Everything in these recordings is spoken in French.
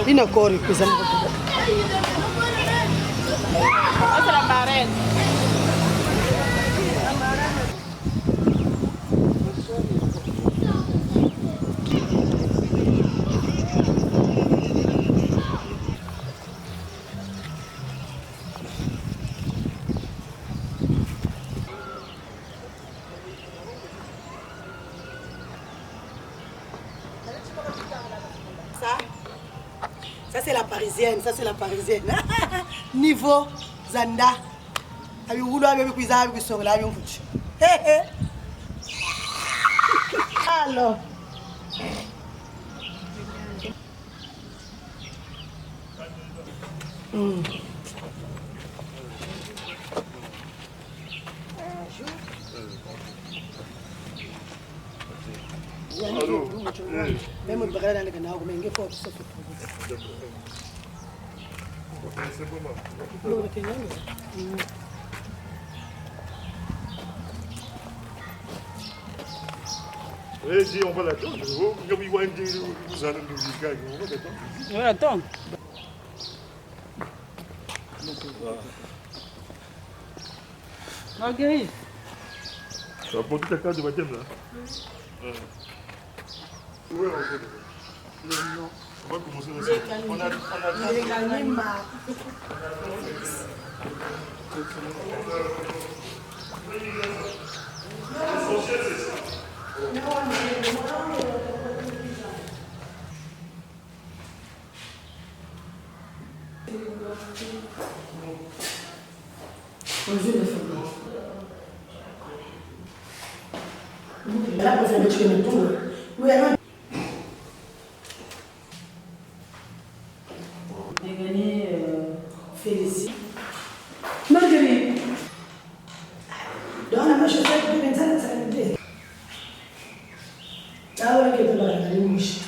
Ina corre coisa. Ça c'est la parisienne, ça c'est la parisienne. Niveau Zanda. Abi wulo abi kuiza abi kusongela abi mfuchi. Alors. Même le bagage dans le canal, mais il faut que ça soit. Si on va l'attendre, vous allez nous on va l'attendre. Marguerite. Tu as porté ta carte de baptême là? Oui, on va commencer là. On a gagné l'essentiel, c'est ça. Félicite. Marguerite. Dans la machine, tu peux penser à ça. Ah ouais, que tu vas aller au mouche.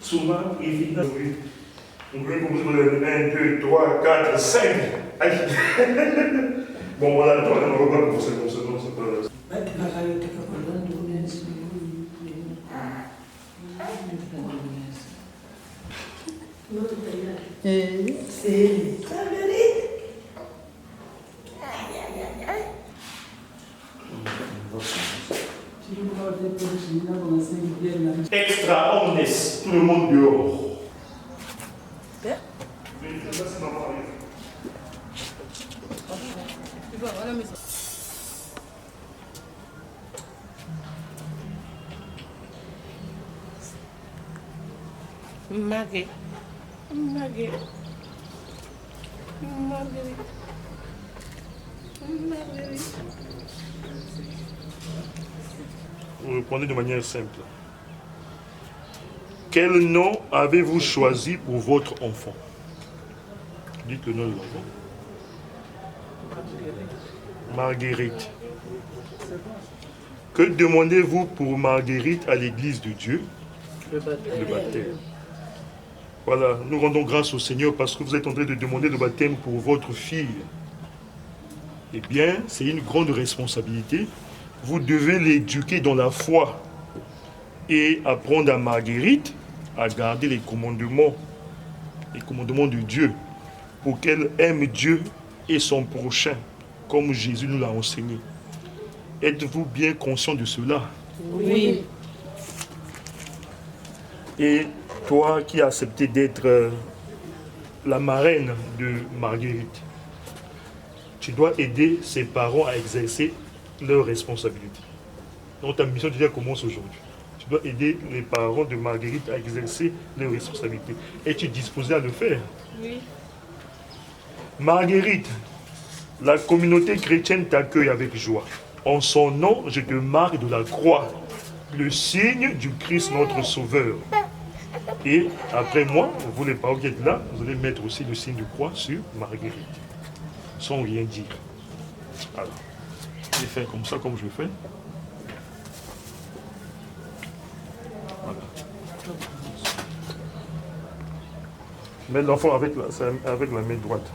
Souvent, il on peut proposer 1, 2, 3, 4, 5. Bon, voilà, on ne va pas commencer comme ça, non, c'est pas... Extra omnes, tout le monde dehors. Marguerite. Vous répondez de manière simple. Quel nom avez-vous choisi pour votre enfant? Dites le nom de l'enfant. Marguerite. Que demandez-vous pour Marguerite à l'église de Dieu? Le baptême. Voilà, nous rendons grâce au Seigneur parce que vous êtes en train de demander le baptême pour votre fille. Eh bien, c'est une grande responsabilité. Vous devez l'éduquer dans la foi et apprendre à Marguerite à garder les commandements de Dieu pour qu'elle aime Dieu et son prochain, comme Jésus nous l'a enseigné. Êtes-vous bien conscient de cela? Oui. Et toi qui as accepté d'être la marraine de Marguerite, tu dois aider ses parents à exercer leurs responsabilités. Donc ta mission déjà commence aujourd'hui. Tu dois aider les parents de Marguerite à exercer leurs responsabilités. Es-tu disposé à le faire? Oui. Marguerite, la communauté chrétienne t'accueille avec joie. En son nom, je te marque de la croix, le signe du Christ notre Sauveur. Et après moi, vous les parents qui êtes là, vous allez mettre aussi le signe de croix sur Marguerite, sans rien dire. Alors, je vais faire comme ça, comme je fais. Voilà. Mets l'enfant avec la main droite.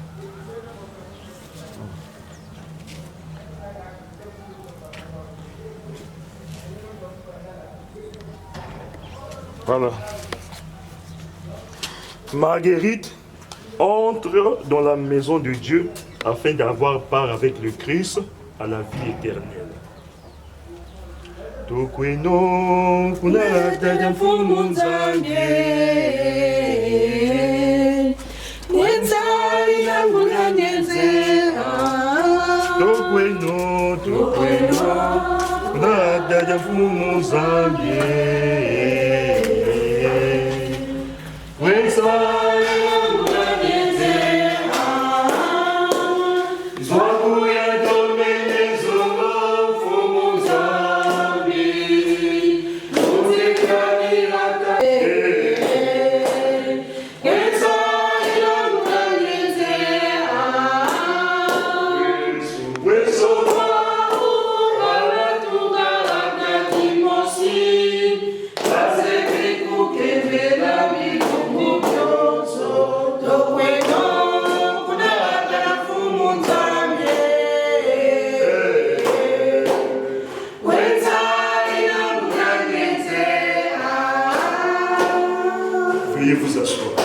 Voilà. Marguerite entre dans la maison de Dieu afin d'avoir part avec le Christ à la vie éternelle. Tokweno kunada fumunzange Nenzari na munanyezera Tokweno kunada fumunzange Vous asseoir.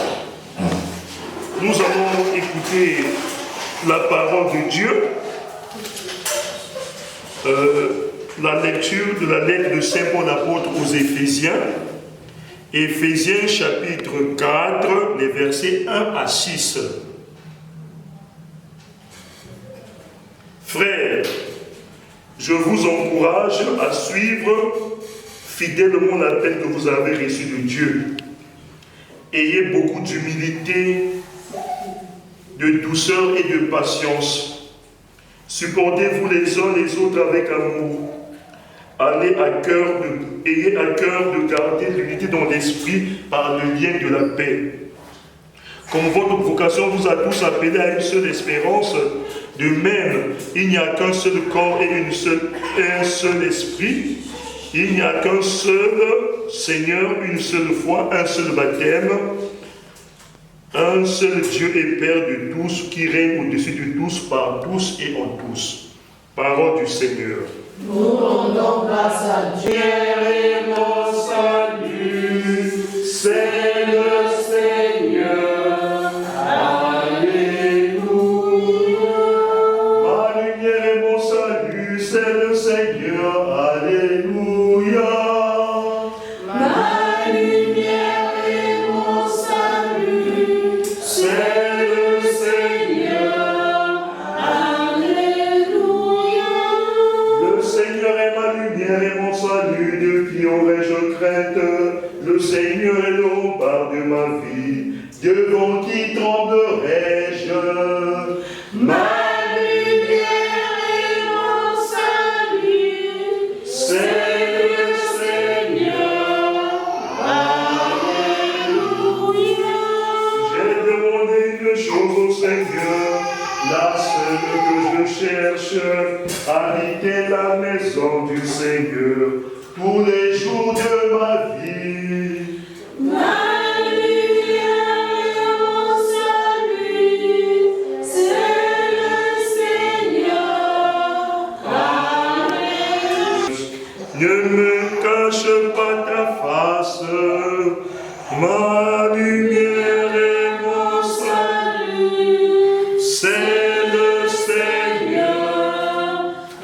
Nous allons écouter la parole de Dieu, la lecture de la lettre de Saint Paul apôtre aux Éphésiens, Éphésiens chapitre 4, les versets 1 à 6. Frères, je vous encourage à suivre fidèlement l'appel que vous avez reçu de Dieu. Ayez beaucoup d'humilité, de douceur et de patience. Supportez-vous les uns les autres avec amour. Ayez à cœur de garder l'unité dans l'esprit par le lien de la paix. Comme votre vocation vous a tous appelés à une seule espérance, de même, il n'y a qu'un seul corps et un seul esprit. Il n'y a qu'un seul Seigneur, une seule foi, un seul baptême, un seul Dieu et Père de tous, qui règne au-dessus de tous, par tous et en tous. Parole du Seigneur. Nous rendons grâce à Dieu et mon salut, c'est le Seigneur. Alléluia. Ma lumière et mon salut, c'est le Seigneur. Alléluia. Ma lumière et mon salut, c'est le Seigneur. Alléluia. Le Seigneur est ma lumière et mon salut, de qui aurais-je crainte? Le Seigneur est le rempart de ma vie, devant qui tremblerai-je? Ma lumière et mon salut, c'est le Seigneur. Alléluia. J'ai demandé une chose au Seigneur, la seule que je cherche, habiter la maison du Seigneur tous les jours de ma vie. Ma lumière et mon salut, c'est le Seigneur. Alléluia. Ne me cache pas ta face, ma lumière et mon salut, c'est le Seigneur.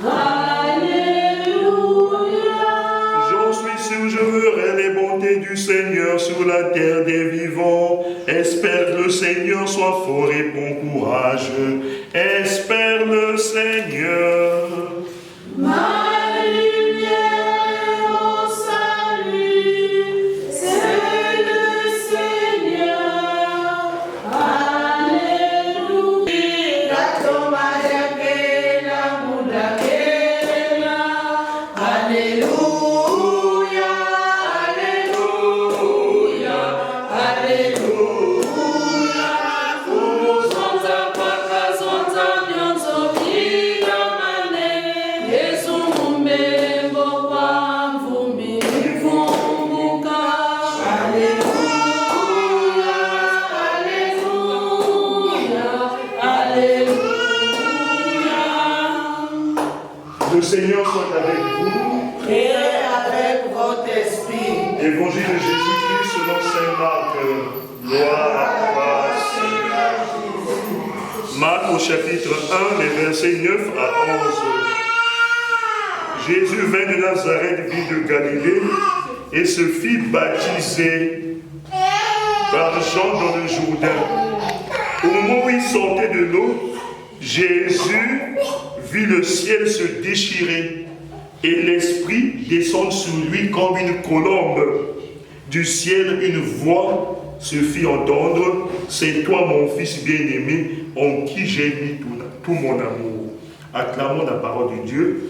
Alléluia. Seigneur soit fort et bon courage. Espère le Seigneur. Ma lumière, mon salut, c'est le Seigneur. Alléluia. Alléluia, Alléluia, Alléluia. Uzonza paka zonza nyonzo bila mane. Yesu mumbembo kwa mvumbi mvumbuka. Alléluia, Alléluia, Alléluia. Le Seigneur soit avec vous. Et avec votre esprit. Évangile de Jésus-Christ selon saint Marc. Gloire à toi, Seigneur. Marc au chapitre 1, les versets 9 à 11. Jésus vint de Nazareth, ville de Galilée, et se fit baptiser par Jean dans le Jourdain. Au moment où il sortait de l'eau, Jésus vit le ciel se déchirer et l'Esprit descendre sur lui comme une colombe. Du ciel, une voix se fit entendre. C'est toi, mon Fils bien-aimé, en qui j'ai mis tout mon amour. Acclamons la parole de Dieu.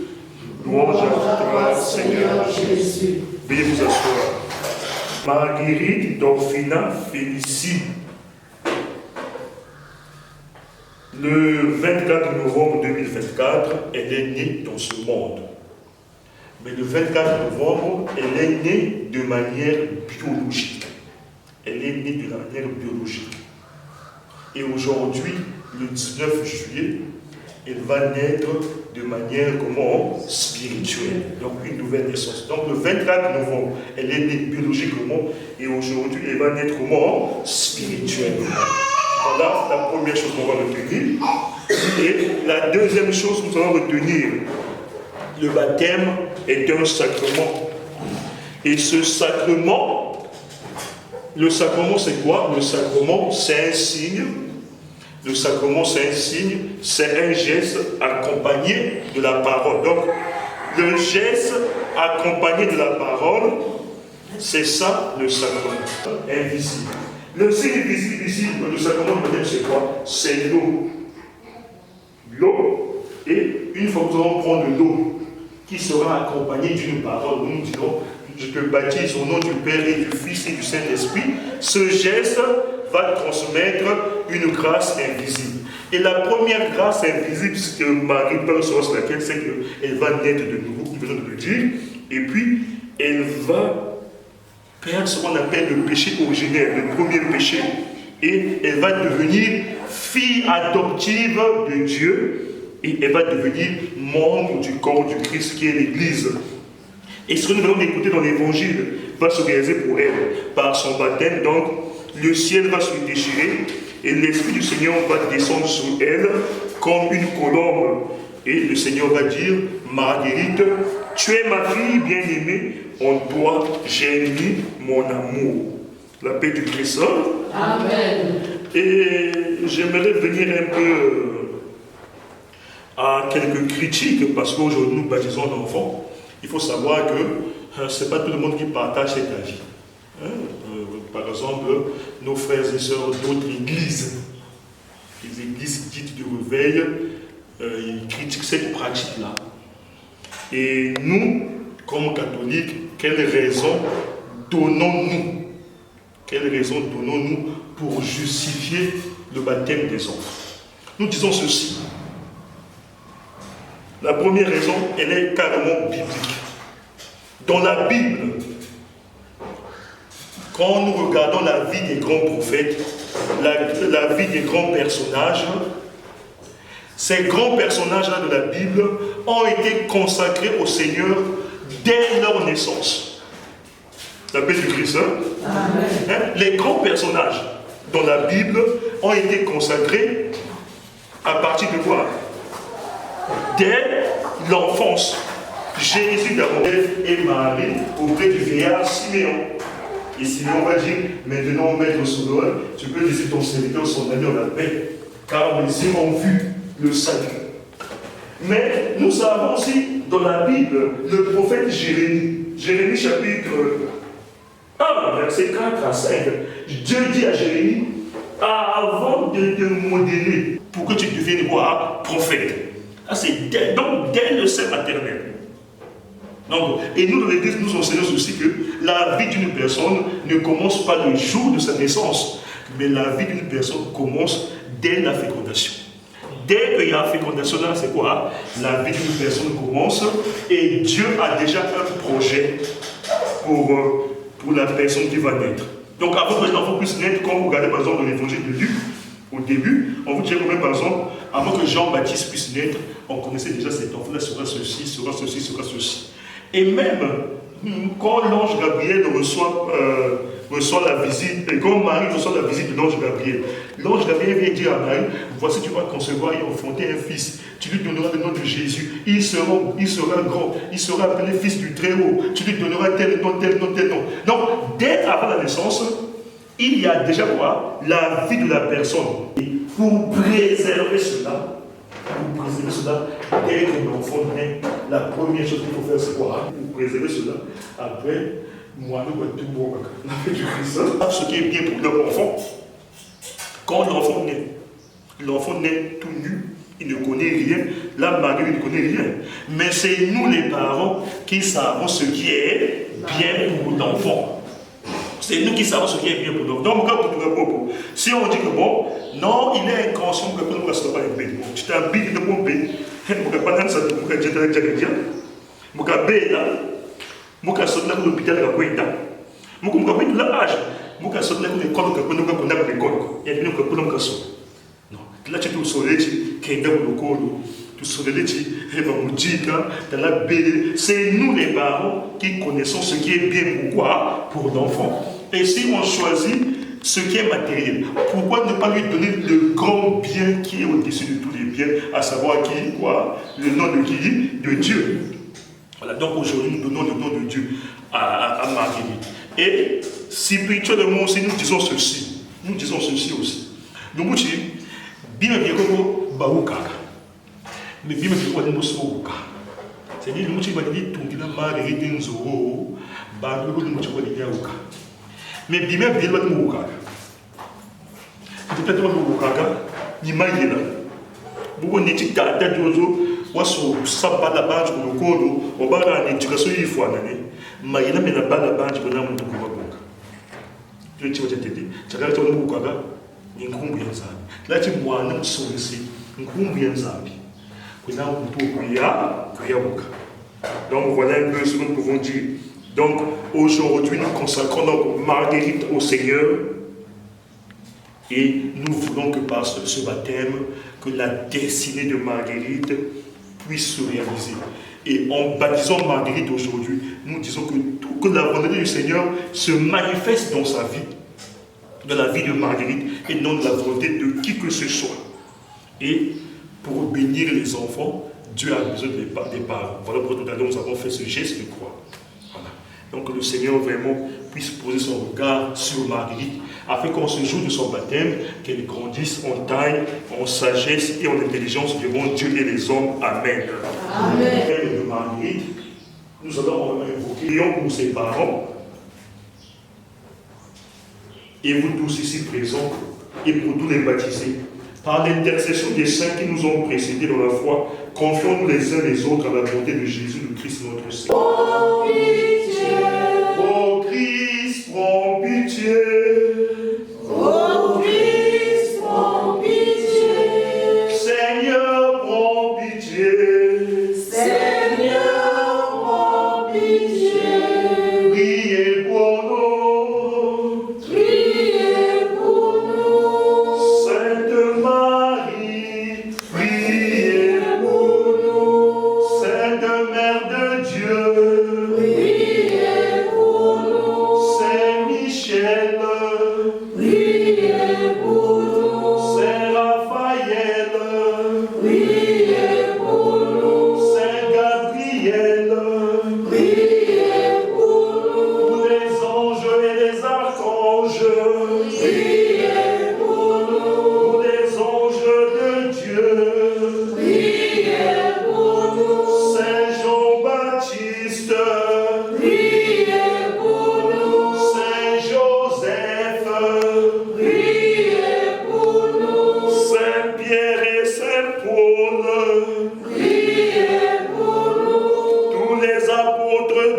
Louange à toi, Seigneur Jésus. Veuillez vous asseoir. Marguerite Dorfina Félicie. Le 24 novembre 2024, elle est née dans ce monde. Mais le 24 novembre, elle est née de manière biologique. Elle est née de manière biologique. Et aujourd'hui, le 19 juillet, elle va naître de manière comment? Spirituelle. Donc une nouvelle naissance. Donc le 24 novembre, elle est née biologiquement et aujourd'hui, elle va naître comment? Spirituellement. Voilà la première chose qu'on va retenir. Et la deuxième chose que nous allons retenir, le baptême est un sacrement. Et ce sacrement, le sacrement c'est quoi? Le sacrement c'est un signe. Le sacrement c'est un signe, c'est un geste accompagné de la parole. Donc, le geste accompagné de la parole, c'est ça le sacrement invisible. Le signe visible ici, le sacrement du baptême c'est quoi? C'est l'eau. L'eau, et une fois que nous allons prendre l'eau, qui sera accompagnée d'une parole, nous dirons, je te baptise au nom du Père et du Fils et du Saint-Esprit, ce geste va transmettre une grâce invisible. Et la première grâce invisible, c'est que Marie peut recevoir sur laquelle, c'est qu'elle va naître de nouveau, nous venons de le dire, et puis elle va perdre ce qu'on appelle le péché originel, le premier péché, et elle va devenir fille adoptive de Dieu, et elle va devenir membre du corps du Christ qui est l'Église. Et ce que nous allons écouter dans l'Évangile va se réaliser pour elle par son baptême. Donc, le ciel va se déchirer et l'Esprit du Seigneur va descendre sur elle comme une colombe. Et le Seigneur va dire, Marguerite, tu es ma fille bien-aimée, en toi j'ai mis mon amour. La paix du Christ. Amen. Et j'aimerais venir un peu à quelques critiques, parce qu'aujourd'hui nous baptisons l'enfant. Il faut savoir que ce n'est pas tout le monde qui partage cet avis. Par exemple, nos frères et sœurs d'autres églises, les églises dites de réveil, ils critiquent cette pratique-là. Et nous, comme catholiques, quelle raison donnons-nous? Quelle raison donnons-nous pour justifier le baptême des enfants? Nous disons ceci. La première raison, elle est carrément biblique. Dans la Bible, quand nous regardons la vie des grands prophètes, la vie des grands personnages, ces grands personnages-là de la Bible ont été consacrés au Seigneur dès leur naissance. La paix du Christ, les grands personnages dans la Bible ont été consacrés à partir de quoi? Dès l'enfance. Jésus d'abord et Marie auprès du vieillard Siméon. Et sinon, on va dire, maintenant, maître Sauveur, tu peux laisser ton serviteur son ami en la paix, car les yeux ont vu le salut. Mais nous savons aussi dans la Bible le prophète Jérémie. Jérémie chapitre 1, verset 4 à 5. Dieu dit à Jérémie, avant de te modeler pour que tu deviennes quoi? Prophète. C'est dès le sein maternel. Donc, et nous, dans l'Église, nous enseignons aussi que la vie d'une personne ne commence pas le jour de sa naissance, mais la vie d'une personne commence dès la fécondation. Dès qu'il y a fécondation, là, c'est quoi? La vie d'une personne commence et Dieu a déjà un projet pour la personne qui va naître. Donc, avant que l'enfant puisse naître, quand vous regardez par exemple dans l'évangile de Luc, au début, on vous dit que même par exemple, avant que Jean-Baptiste puisse naître, on connaissait déjà cet enfant-là sera ceci, sera ceci, sera ceci. Et même quand l'ange Gabriel reçoit la visite, et quand Marie reçoit la visite de l'ange Gabriel vient dire à Marie, voici tu vas concevoir et enfanter un fils, tu lui donneras le nom de Jésus, il sera grand, il sera appelé fils du Très-Haut, tu lui donneras tel nom, tel nom, tel nom. Donc, dès avant la naissance, il y a déjà quoi? La vie de la personne. Et pour préserver cela, dès que l'enfant naît, la première chose qu'il faut faire, c'est quoi? Pour préserver cela, après, moi, nous, tout le monde, ce qui est bien pour l'enfant, quand l'enfant naît tout nu, il ne connaît rien, la Marie ne connaît rien. Mais c'est nous, les parents, qui savons ce qui est bien pour l'enfant. C'est nous qui savons ce qui est bien pour l'enfant. Donc, si on dit que bon, non, il est inconscient, que nous ne sommes pas les bébés. Tu t'habilles de mon bébé, tu ne peux pas faire ça, tu ne peux pas faire ça, tu ne peux pas faire ça, tu ne peux pas faire ça, tu ne peux pas faire ça, tu ne peux pas faire ça, tu ne peux pas faire ça, tu ne peux pas faire ça. Là, tu es au soleil, tu es au soleil, c'est nous les parents qui connaissons ce qui est bien pour l'enfant. Et si on choisit ce qui est matériel, pourquoi ne pas lui donner le grand bien qui est au-dessus de tous les biens, à savoir qui, quoi, le nom de qui? De Dieu. Voilà, donc aujourd'hui nous donnons le nom de Dieu à Marguerite. Et spirituellement aussi, nous disons ceci aussi. Nous disons, bien comme Baoukaka. Mais bien que nous sommes c'est-à-dire que nous sommes dit Marguerite Nzoro, mais bien que nous sommes peut-être que nous sommes beaucoup d'étudiants waso sabala bantu lokolo obala éducation ifwana ne mayina mena bala bantu bona muntu kubabuka cyo cyo cyatete cyakara cyo mubukaga inkumbu yanzabi lati mwana musongisi inkumbu yanzabi kuna muntu kuyabuka. Donc voilà un peu ce que nous pouvons dire. Donc aujourd'hui nous consacrons donc Marguerite au Seigneur et nous voulons que par ce baptême que la destinée de Marguerite puisse se réaliser. Et en baptisant Marguerite aujourd'hui, nous disons que la volonté du Seigneur se manifeste dans sa vie, dans la vie de Marguerite, et non de la volonté de qui que ce soit. Et pour bénir les enfants, Dieu a besoin des parents. Voilà pourquoi tout à l'heure nous avons fait ce geste de croix. Voilà. Donc que le Seigneur vraiment puisse poser son regard sur Marguerite, afin qu'en ce jour de son baptême, qu'elle grandisse en taille, en sagesse et en intelligence devant Dieu et les hommes. Amen. Amen. De Marguerite, nous allons invoquer, prions pour ses parents, et vous tous ici présents, et pour tous les baptisés. Par l'intercession des saints qui nous ont précédés dans la foi, confions-nous les uns les autres à la bonté de Jésus le Christ notre Seigneur. Oh pitié, oh Christ, prends pitié. Oh Christ, prends pitié. Seigneur, prends pitié. Seigneur, prends pitié. Priez pour nous. Priez pour nous. Sainte Marie, priez pour nous. Sainte Mère de Dieu, priez pour nous. Saint Michel, priez pour nous. Saint Raphaël, priez pour nous. Saint Gabriel, priez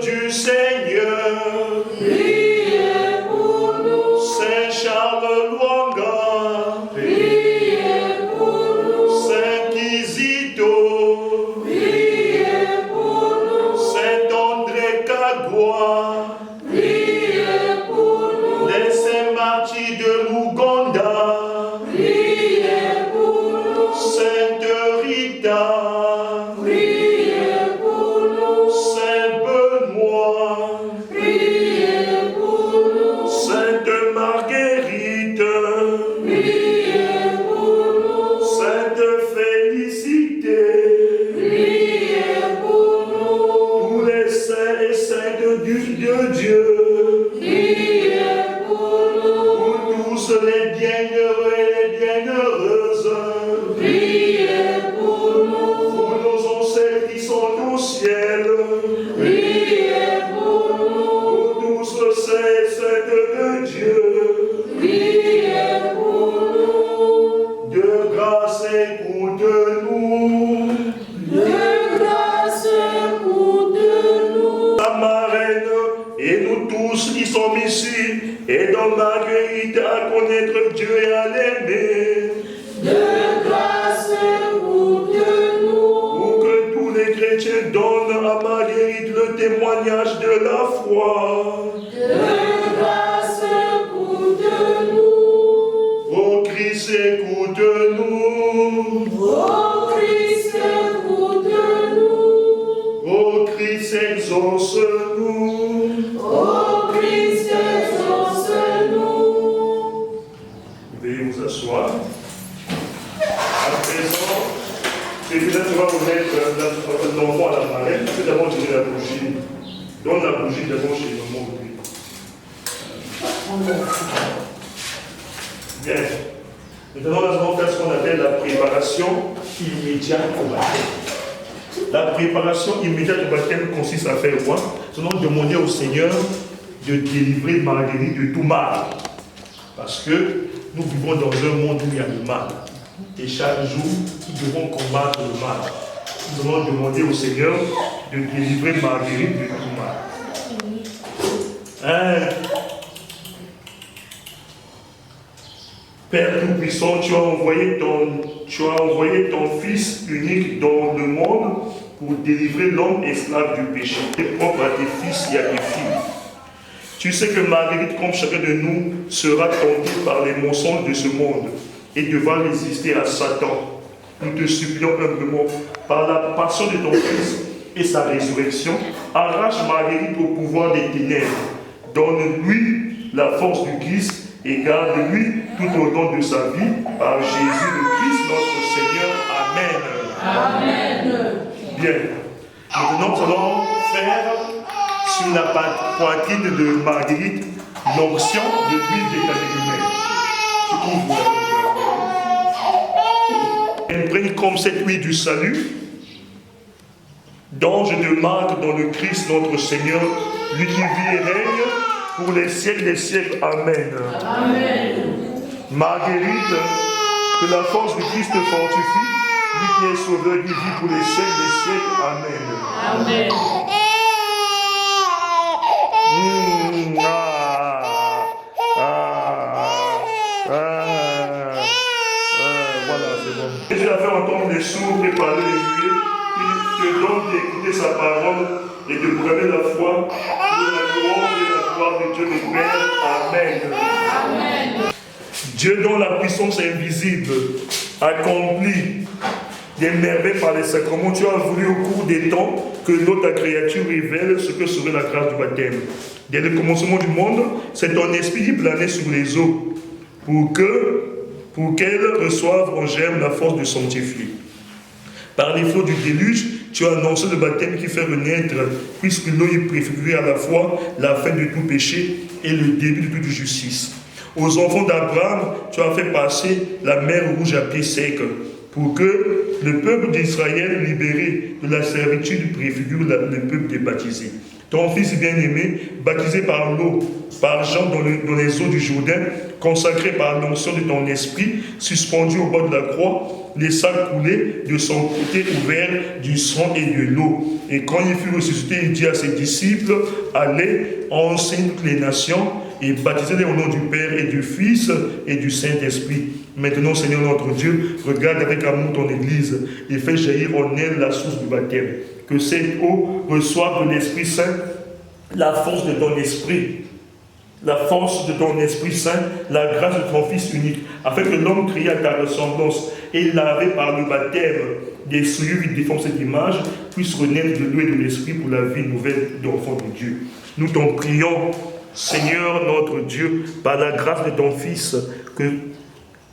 du Seigneur. Priez pour nous. Saint Charles Luanga. Priez pour nous. Saint Kizito. Priez pour nous. Saint André Kagwa. Priez pour nous. Les saints martyrs de l'Ouganda. Priez pour nous. Sainte Rita. Priez pour nous. Saint Benoît. Priez pour nous. Sainte Marguerite. Priez pour nous. Sainte Félicité. Priez pour nous. Tous les saints et saintes de Dieu. Priez pour nous. Pour tous les bienheureux et les bienheureuses. Priez pour nous. Pour nos ancêtres qui sont au ciel. Priez pour nous. Pour tous les saints et saintes de Dieu. Priez pour nous. De grâce écoute-nous. De grâce écoute-nous. La marraine et nous tous qui sommes ici, aidons Marguerite à connaître Dieu et à l'aimer. De grâce écoute-nous. Pour que tous les chrétiens donnent à Marguerite le témoignage de la foi. De grâce écoute-nous. Ô Christ, écoute-nous. Ô Christ, écoute-nous. Ô Christ, exauce-nous. Ô Christ, exauce-nous. Veuillez vous asseoir. À présent, c'est déjà tu vas remettre l'enfant à la marraine. Tu peux d'abord tirer la bougie. Donne la bougie d'abord chez maman. Bien. Maintenant, nous allons faire ce qu'on appelle la préparation immédiate au baptême. La préparation immédiate au baptême consiste à faire quoi? Nous allons demander au Seigneur de délivrer Marguerite de tout mal. Parce que nous vivons dans un monde où il y a le mal. Et chaque jour, nous devons combattre le mal. Nous allons demander au Seigneur de délivrer Marguerite de tout mal. Père Tout-Puissant, tu as envoyé ton Fils unique dans le monde pour délivrer l'homme esclave du péché. Tu es propre à tes fils et à tes filles. Tu sais que Marguerite, comme chacun de nous, sera tentée par les mensonges de ce monde et devra résister à Satan. Nous te supplions humblement, par la passion de ton Fils et sa résurrection, arrache Marguerite au pouvoir des ténèbres. Donne-lui la force du Christ et garde-lui tout au long de sa vie, par Jésus le Christ, notre Seigneur. Amen. Amen. Bien. Maintenant, nous allons faire sur la poitrine de Marguerite l'onction de l'huile d'éternel. Tu ouvres. Elle prenne comme cette huile du salut, dont je te marque dans le Christ notre Seigneur, lui qui vit et règne pour les siècles des siècles. Amen. Amen. Marguerite, que la force du Christ te fortifie, lui qui est sauveur, qui vit pour les siècles des siècles. Amen. Amen. Voilà, c'est bon. Jésus a fait entendre les sourds et parler les muets. Il te donne d'écouter sa parole et de proclamer la foi pour la gloire et la gloire de Dieu le Père. Amen. Amen. Dieu dont la puissance invisible accomplit des merveilles par les sacrements, tu as voulu au cours des temps que l'eau ta créature révèle ce que serait la grâce du baptême. Dès le commencement du monde, c'est ton esprit qui planait sur les eaux pour qu'elles reçoivent en germe la force de sanctifier. Par les flots du déluge, tu as annoncé le baptême qui fait renaître, puisque l'eau y préfigurait à la fois la fin de tout péché et le début de toute justice. Aux enfants d'Abraham, tu as fait passer la mer rouge à pied sec, pour que le peuple d'Israël, libéré de la servitude, préfigure le peuple des baptisés. ton fils bien-aimé, baptisé par l'eau, par Jean dans les eaux du Jourdain, consacré par l'onction de ton esprit, suspendu au bord de la croix, laissa couler de son côté ouvert du sang et de l'eau. Et quand il fut ressuscité, il dit à ses disciples, allez, enseignez toutes les nations, et baptisez-les au nom du Père et du Fils et du Saint-Esprit. Maintenant, Seigneur notre Dieu, regarde avec amour ton Église et fais jaillir en elle la source du baptême. Que cette eau reçoive de l'Esprit Saint la force de ton esprit, la force de ton Esprit Saint, la grâce de ton Fils unique, afin que l'homme créé à ta ressemblance et lavé par le baptême des souillures qui déforment cette image, puisse renaître de l'eau et de l'Esprit pour la vie nouvelle d'enfant de Dieu. Nous t'en prions, Seigneur notre Dieu, par la grâce de ton Fils,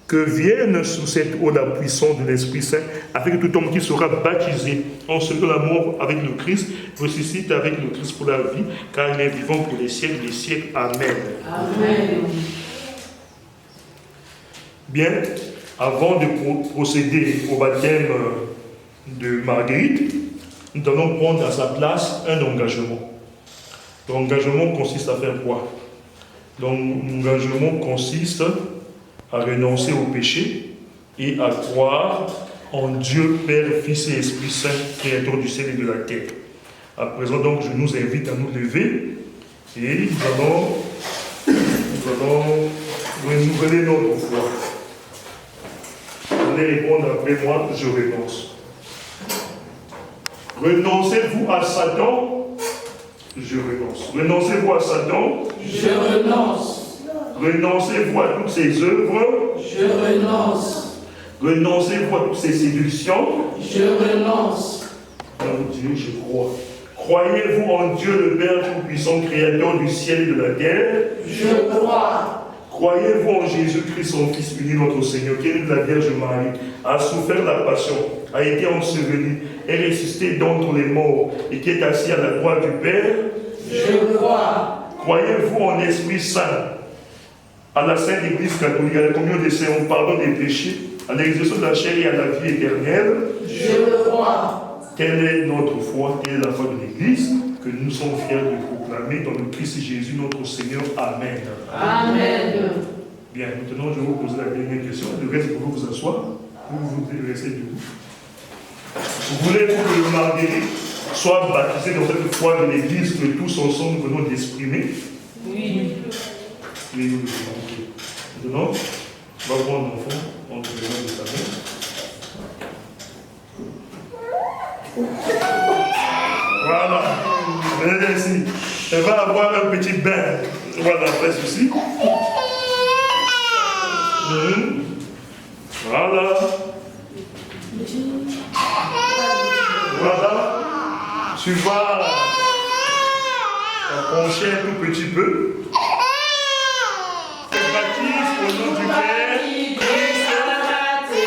que vienne sous cette eau la puissance de l'Esprit Saint, afin que tout homme qui sera baptisé en ce que la mort avec le Christ ressuscite avec le Christ pour la vie, car il est vivant pour les siècles des siècles. Amen. Amen. Bien, avant de procéder au baptême de Marguerite, nous allons prendre à sa place un engagement. L'engagement consiste à faire quoi? L'engagement consiste à renoncer au péché et à croire en Dieu, Père, Fils et Esprit Saint, Créateur du ciel et de la terre. À présent, donc, je nous invite à nous lever et nous allons renouveler notre foi. Vous allez répondre après moi, je renonce. Renoncez-vous à Satan? Je renonce. Renoncez-vous à Satan? Je renonce. Renoncez-vous à toutes ces œuvres? Je renonce. Renoncez-vous à toutes ces séductions? Je renonce. En Dieu, je crois. Croyez-vous en Dieu le Père Tout-Puissant, Créateur du ciel et de la terre? Je crois. Croyez-vous en Jésus-Christ, son Fils unique, notre Seigneur, qui est né de la Vierge Marie, a souffert la passion, a été enseveli, est ressuscité d'entre les morts et qui est assis à la droite du Père? Je crois. Croyez-vous en Esprit Saint, à la Sainte Église catholique, à la communion des saints, au pardon des péchés, à l'exercice de la chair et à la vie éternelle? Je crois. Quelle est notre foi? Quelle est la foi de l'Église que nous sommes fiers de proclamer dans le Christ Jésus notre Seigneur? Amen. Amen. Bien, maintenant je vais vous poser la dernière question. Le reste, vous vous asseoir, vous restez debout. Vous voulez que Marguerite soit baptisée dans cette foi de l'Église que tous ensemble nous venons d'exprimer? Oui. Oui, nous le demandons. Maintenant, on va prendre l'enfant entre les mains de sa mère. Voilà. Venez ici. Elle va avoir un petit bain. Voilà, après ceci. Voilà. Voilà. Tu vas pencher un tout petit peu. Je baptise au nom du Père, du Fils et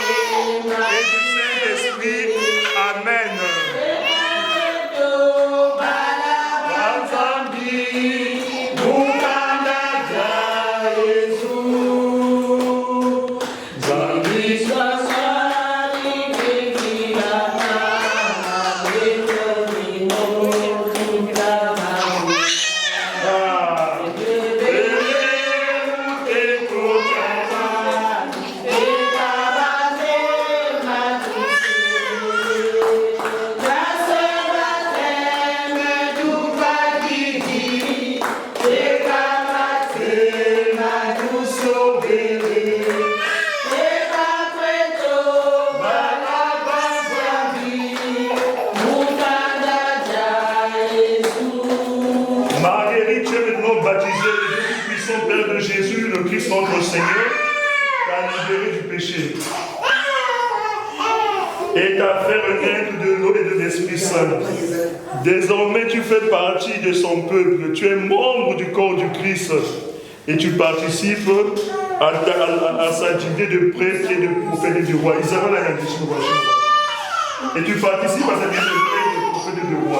du Saint-Esprit. Amen. Notre Seigneur t'a libéré du péché et t'a fait renaître de l'eau et de l'Esprit Saint. Désormais, tu fais partie de son peuple, tu es membre du corps du Christ et tu participes à sa dignité de prêtre et de prophète et du roi. Et tu participes à sa dignité de prêtre et de prophète et de roi.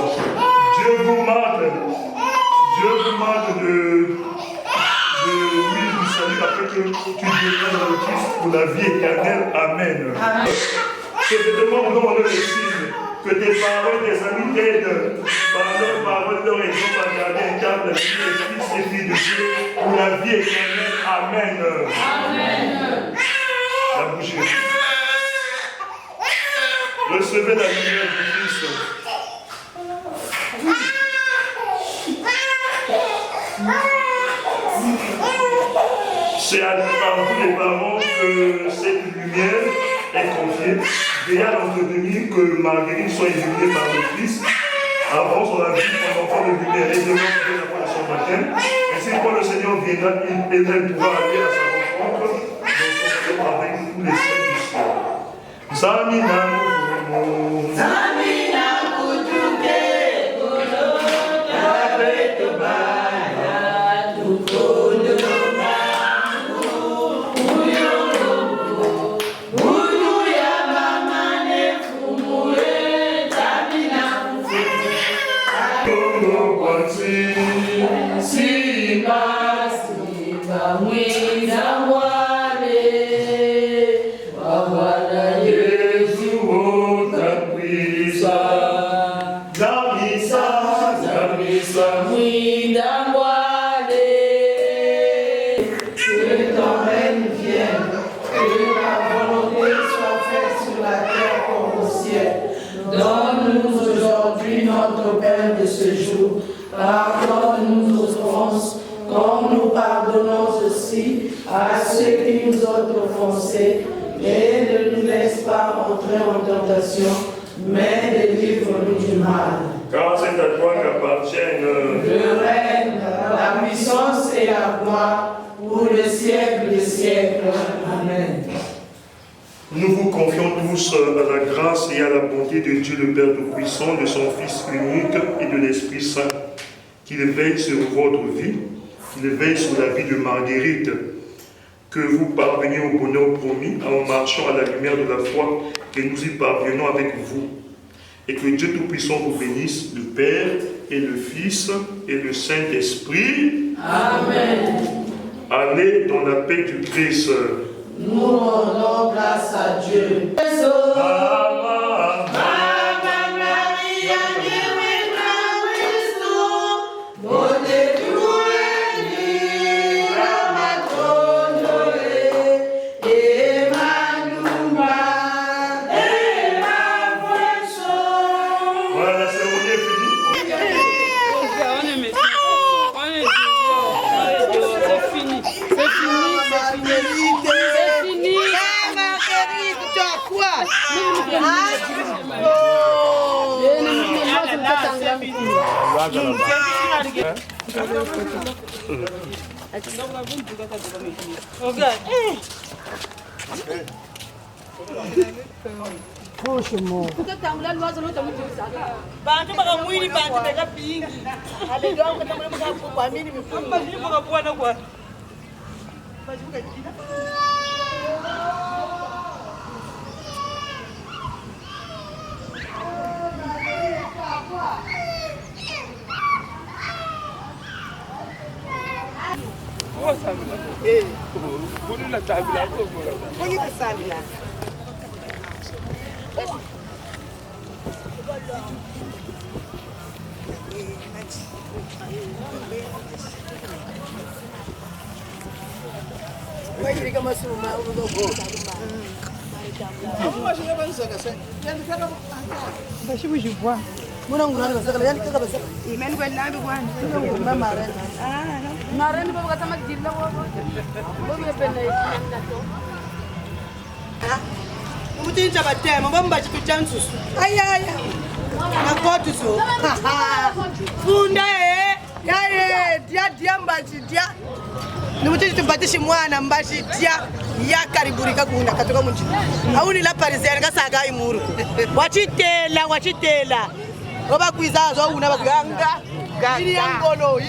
Dieu vous marque de l'huile du salut afin que tu deviennes dans le Christ pour la vie éternelle. Amen. Je te demande au nom de l'Esprit que tes parents et tes amis t'aident par leur parole, leur exemple, à garder un câble, les fils et filles de Dieu, pour la vie éternelle. Amen. Amen. La bouche est vide. Recevez la lumière du Fils. C'est à vous les parents que cette lumière est confiée. Veillez à l'entretenir que Marguerite soit illuminée par le Fils. Avant son avis, son enfant de lumière et demain dès la fin de son baptême. Ainsi, quand le Seigneur viendra, elle pourra aller à sa rencontre dans son cœur avec tous les saints du ciel. Zamina Mumu. Zamina Kutuke, Kutuka, Betubaya, Tukodo. Donne-nous aujourd'hui notre pain de ce jour. Pardonne-nous nos offenses, comme nous pardonnons aussi à ceux qui nous ont offensés. Et ne nous laisse pas entrer en tentation, mais délivre-nous du mal. Car c'est à toi qu'appartiennent le règne, la puissance et la gloire pour le siècle des siècles. Amen. Nous vous confions tous à la grâce et à la bonté de Dieu le Père Tout-Puissant, de son Fils unique et de l'Esprit Saint, qu'il veille sur votre vie, qu'il veille sur la vie de Marguerite, que vous parveniez au bonheur promis en marchant à la lumière de la foi, et nous y parvenons avec vous. Et que Dieu Tout-Puissant vous bénisse, le Père et le Fils et le Saint-Esprit. Amen. Allez dans la paix du Christ. Nous rendons grâce à Dieu. Umutinja batema bamba chikuchansu ayaya nakotu so funda yaye dia mbachi dia Numutinja tubatishi mwana mbachi dia yakariburika kuna katoka munji auni la parisienne kasaga imuru wachitela oba kwizazo una baganga ini yangolo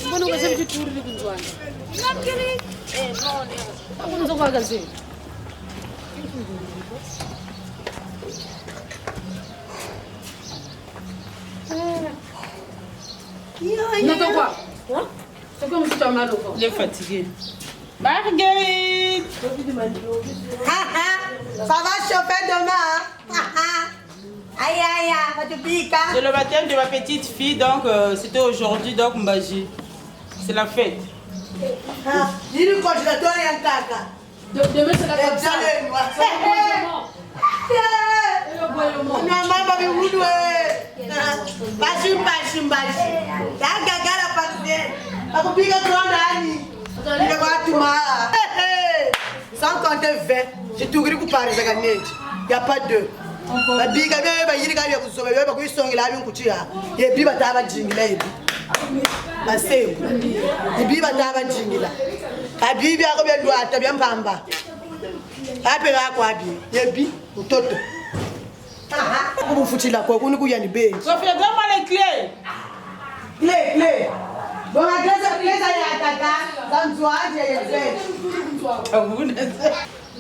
Mbona unasema kitu rudi kunjwana? Non, quoi? C'est comme si tu as mal au corps. Il est fatigué. Marguerite! Ça va chauffer demain. Aïe, aïe, aïe, tu piques. C'est le baptême de ma petite fille, donc c'était aujourd'hui, donc Mbaji. C'est la fête. Il est congélateur et un caca. Demain, c'est la fête. Maman, babi, vous douez. Bachim, bachim, bachim. La gaga, la partie. Ako pique grande Annie. Il est quoi, tu m'as. Sans compter 20. J'ai tout gris pour parler de gagner. Il n'y a pas deux. La biga, il y a vous sauver. Il y a beaucoup de songs, il y a un couture. Il y a biba tava jingle. La same. Il biba tava jingle. La bibi a combien de doigts? Tu as bien pamba. Appelle à quoi bi? Il y a bi ou toto. Comment vous foutez la quoi? On nous y a une bête. Sophia, donne-moi les clés. Clé. Bon, la clé, ça y est, tata. Dans toi, j'ai une bête.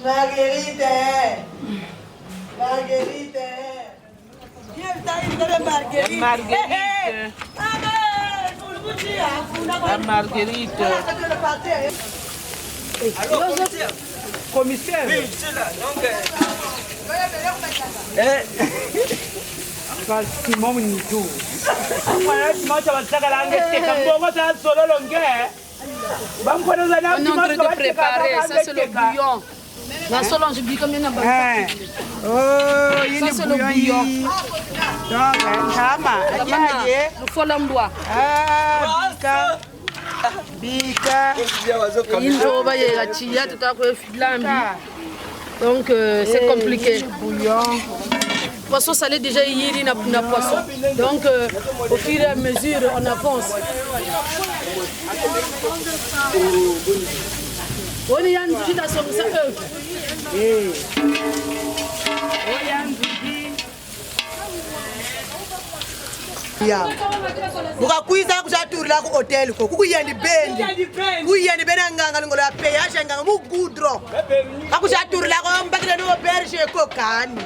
Marguerite. Marguerite. Marguerite. La Marguerite. Alors, commissaire. Oui, c'est là. Donc, On est en train de préparer, ça c'est le bouillon. La Solange dit combien de ça c'est le bouillon. Le folambois. Donc c'est compliqué. Poisson salé déjà hier il n'a poisson. Donc au fur et à mesure on avance. On est en train de se mukakwiza kuchaturira ku hotel ko kukuyeni bendi kuyeni benanganga ngolo ya peyasha nganga mugudro kakuchaturira ko mbakira no bershe ko kani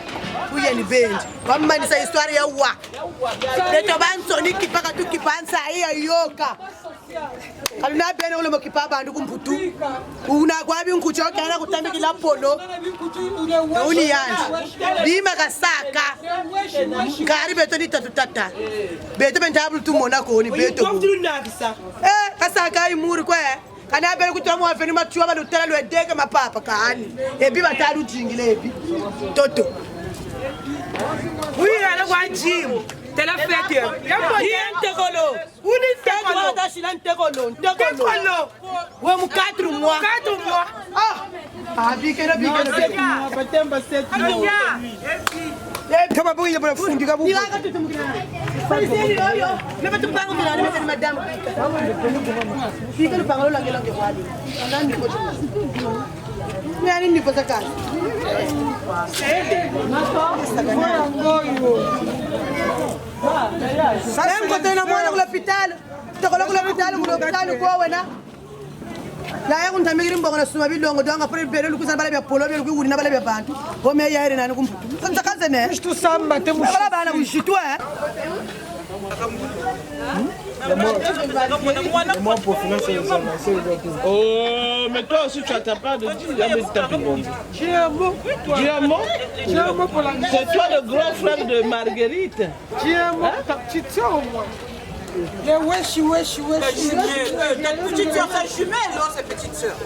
kuyeni bendi wamanisa histoire ya wa leto bansoni kipaka tu kipansa iya yoka kaluna bene ulo mokipa bandu kumputu una kwabi nkuchoka na kutambikila polo uni yanji bima kasaka ngari beto ni tatutata beto bentabulu tumona ko ni beto kasaka imuri kwe kana bene kutomo afeni matuwa balutela lwedeke mapapa kani ebi batalu jingile ebi toto oui ala kwa gym c'est la fête yentekolo uni tekolo dashila ntekolo we mu 4 mois bikena batemba 7 mois kama bongi le fundi ka buko ne batu pango bila ni mete madame bika le pango la ngela ngwadi nani ko nani ni ko saka Sarem ko tena mwana kula hospital tokola kula hospital ko wena la ya kunta migiri mbongo na suma bilongo donga pre bere lukusa bale bya polo bele kuwuri na bale bya bantu ho me yaire nani kumputu santa kanze ne tu samba te mu bala bana kushitu oh, mais toi aussi tu n'as pas de diamant. C'est toi le grand frère de Marguerite. Diamant, ta petite soeur au moins. Les wesh. ta petite soeur c'est jumelle non c'est petite soeur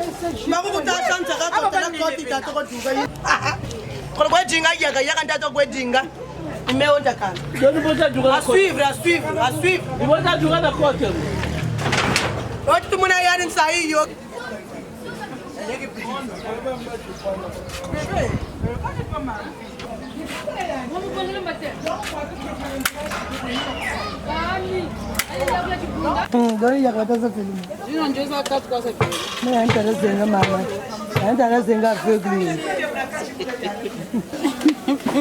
mamu kutasa ntaka kotala koti tatoko duga ko kwedinga yaka ntato kwedinga imeonda kana à suivre Il va jouer à côté. Oti muna yani sahi yo Gari ya kata sa film. Jina njoza 4 kwa sa film. Mais intéressant mama. Intéressant aveugle.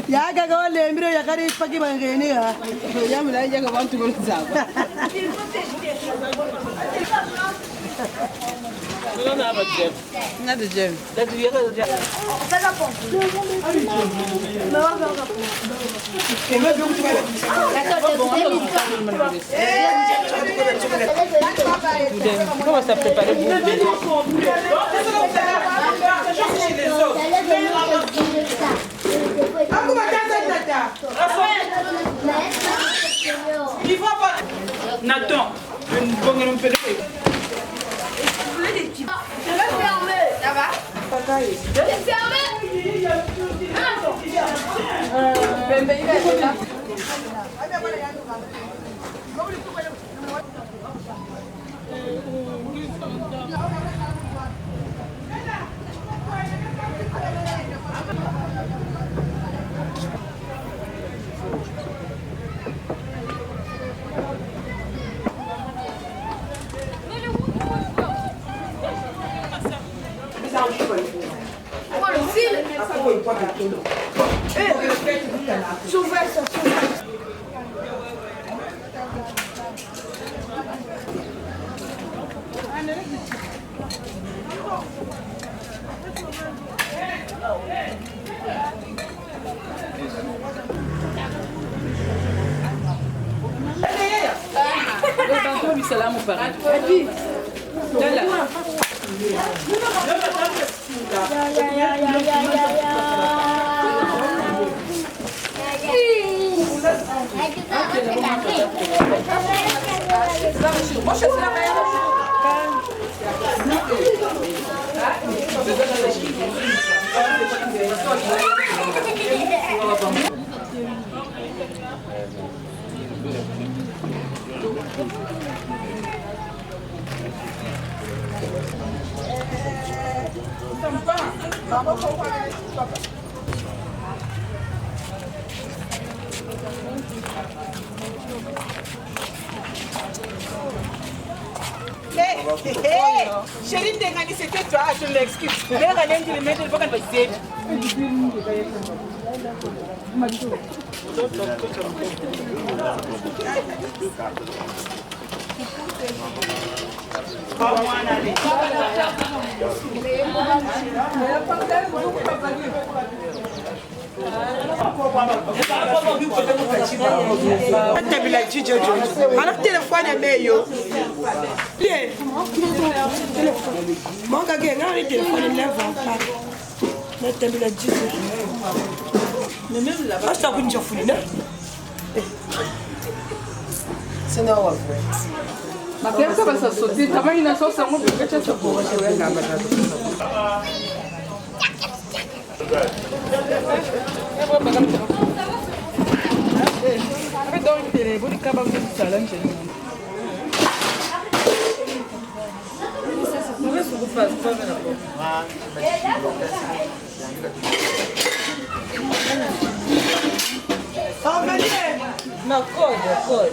Ya gaga wale mbiro ya kari paki bangeni ya. Ya mla ya ga bantu ko zaba. don't have a gem. Not the gem. That's the other gem. Comment ça préparer pour Nathan, une bonne pelée. Ça va? C'est fermé. Quoi, le fil? J'ouvre ça. Salam au paradis. Chérie, c'était toi, je m'excuse. Mais rien qui le met, il faut qu'elle passe. Anak telefone ya meyo. Liye. Monga ge ngani telefone leva pa. Na tembela jizo. Mais même là-bas, ça vous n'y a fouillé, non? C'est non, ouais. Ma tête, ça va se sauter. T'as pas une sauce à moi, peut-être que ça pourrait se faire. No, code.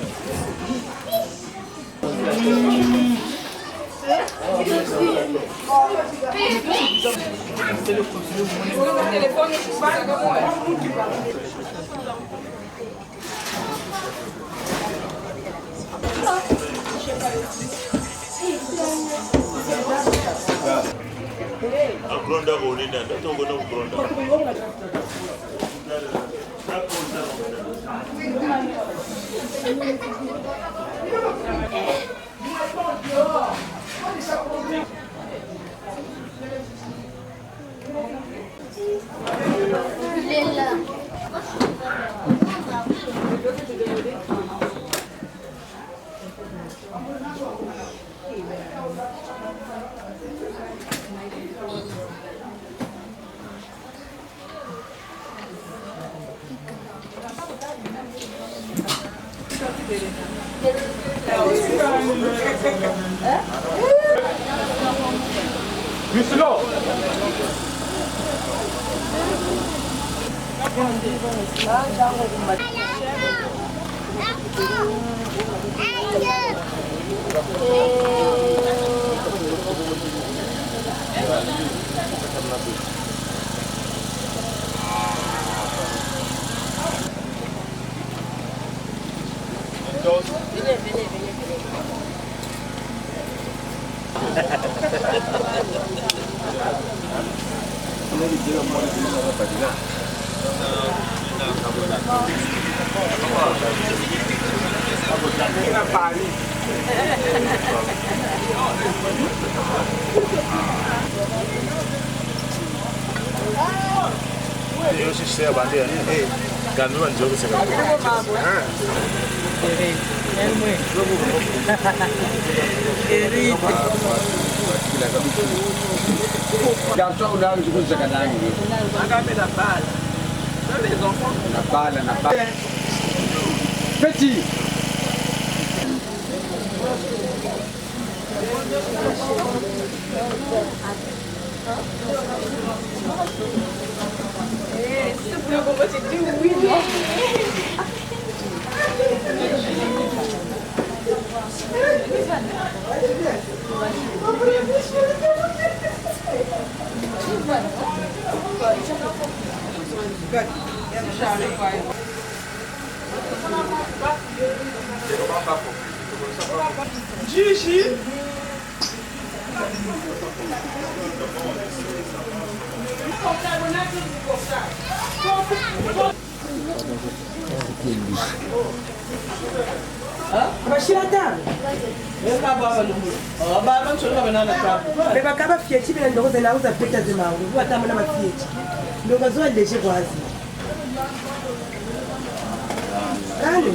Agronda bonina, ndio ngona ugronda. Il est là. Eu sei a bandeira, né? Ganhou um jogo, você Petit. Gigi. bebakaba fieti bena ndoko zena uza peta zemangu watamana mafieti ndoko zo leje kwazi kani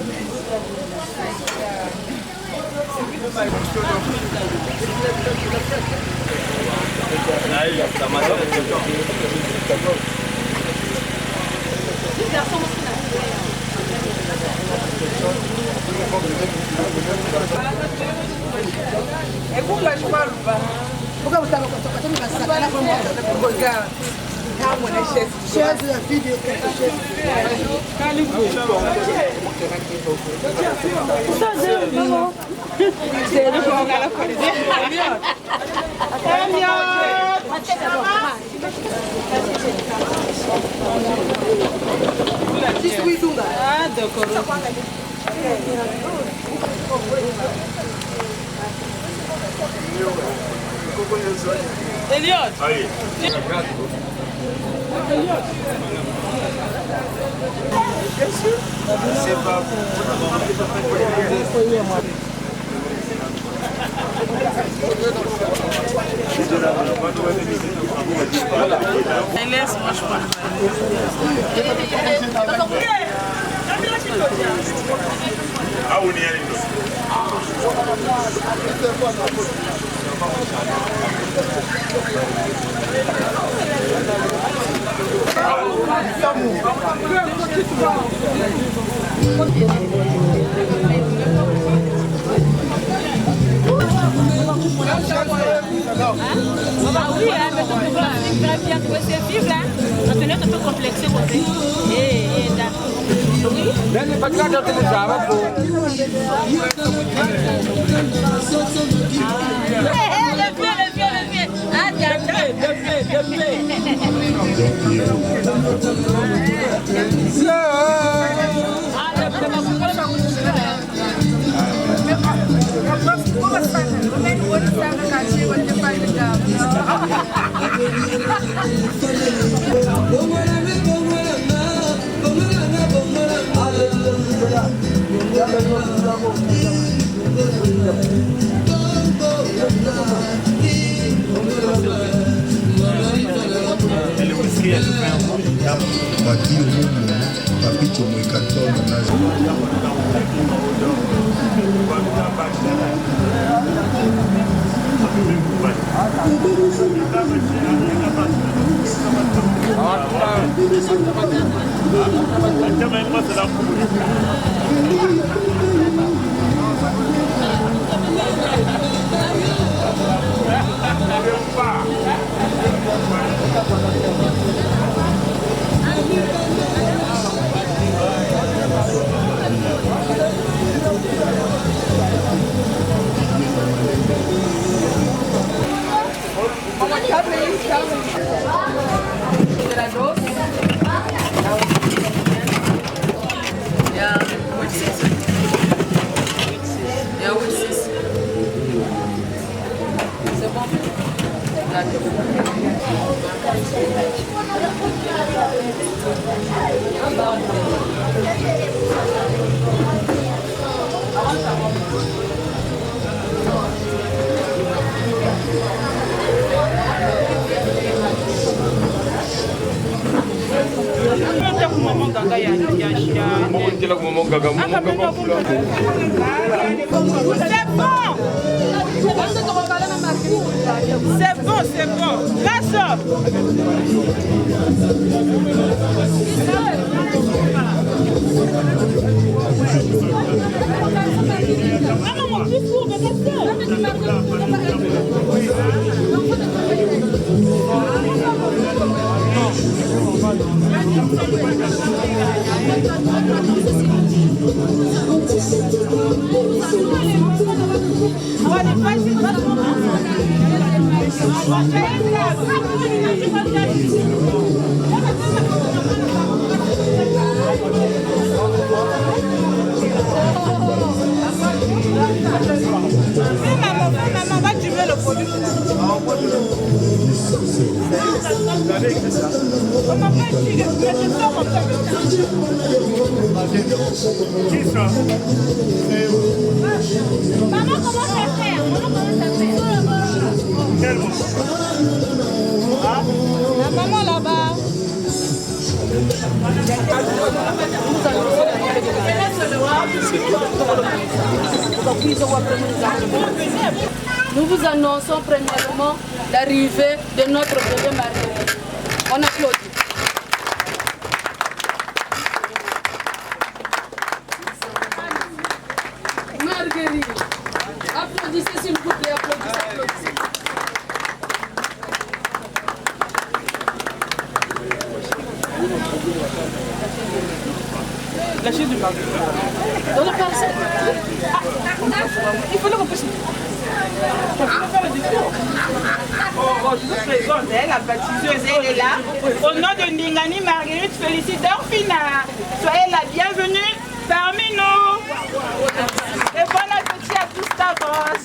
chaise la vidéo Ah, d'accord. Eliot. Allez. C'est pas Laisse-moi, je parle. Ah, on y est. Ah oui, mais tout le monde très bien que c'est vivre, hein. On est un peu complexé, quoi. C'est bon. C'est bon, c'est bon. Grâce. Maman, va tu veux le produit. Qui ça? Maman, comment ça fait? Quel mot? La maman là-bas. Nous vous annonçons premièrement l'arrivée de notre bébé Marguerite. On applaudit. Marguerite, applaudissez s'il vous plaît, applaudissez. Lâchez du Marguerite. Dans la parcelle. Il faut le repousser. Je vous présente, la baptiseuse, elle est là. Au nom de Ndingani Marguerite, félicite Dorfina. Soyez la bienvenue parmi nous. Et bon appétit à tous, Tavros.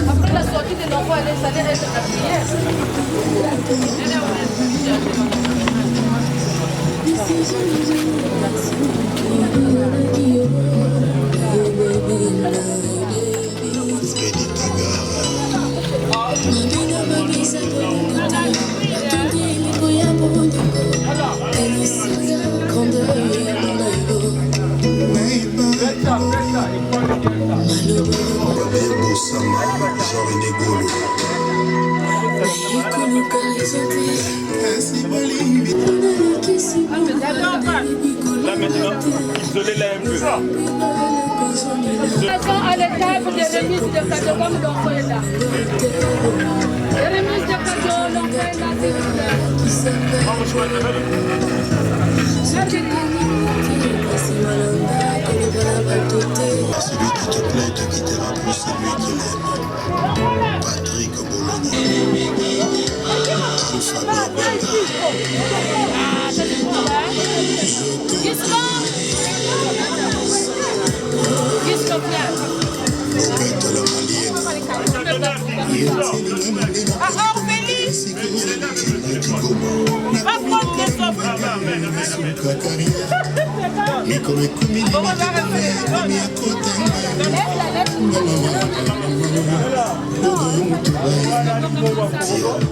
Après la sortie de l'enfant, elle allait être habillée. Là maintenant, isolez-la un peu. À l'étape de remise de cadeaux comme l'enfant est là. Remise de cadeaux, l'enfant est là, s'il vous Celui qui te plaît te quittera pour celui qui l'aime. Patrick Bologna.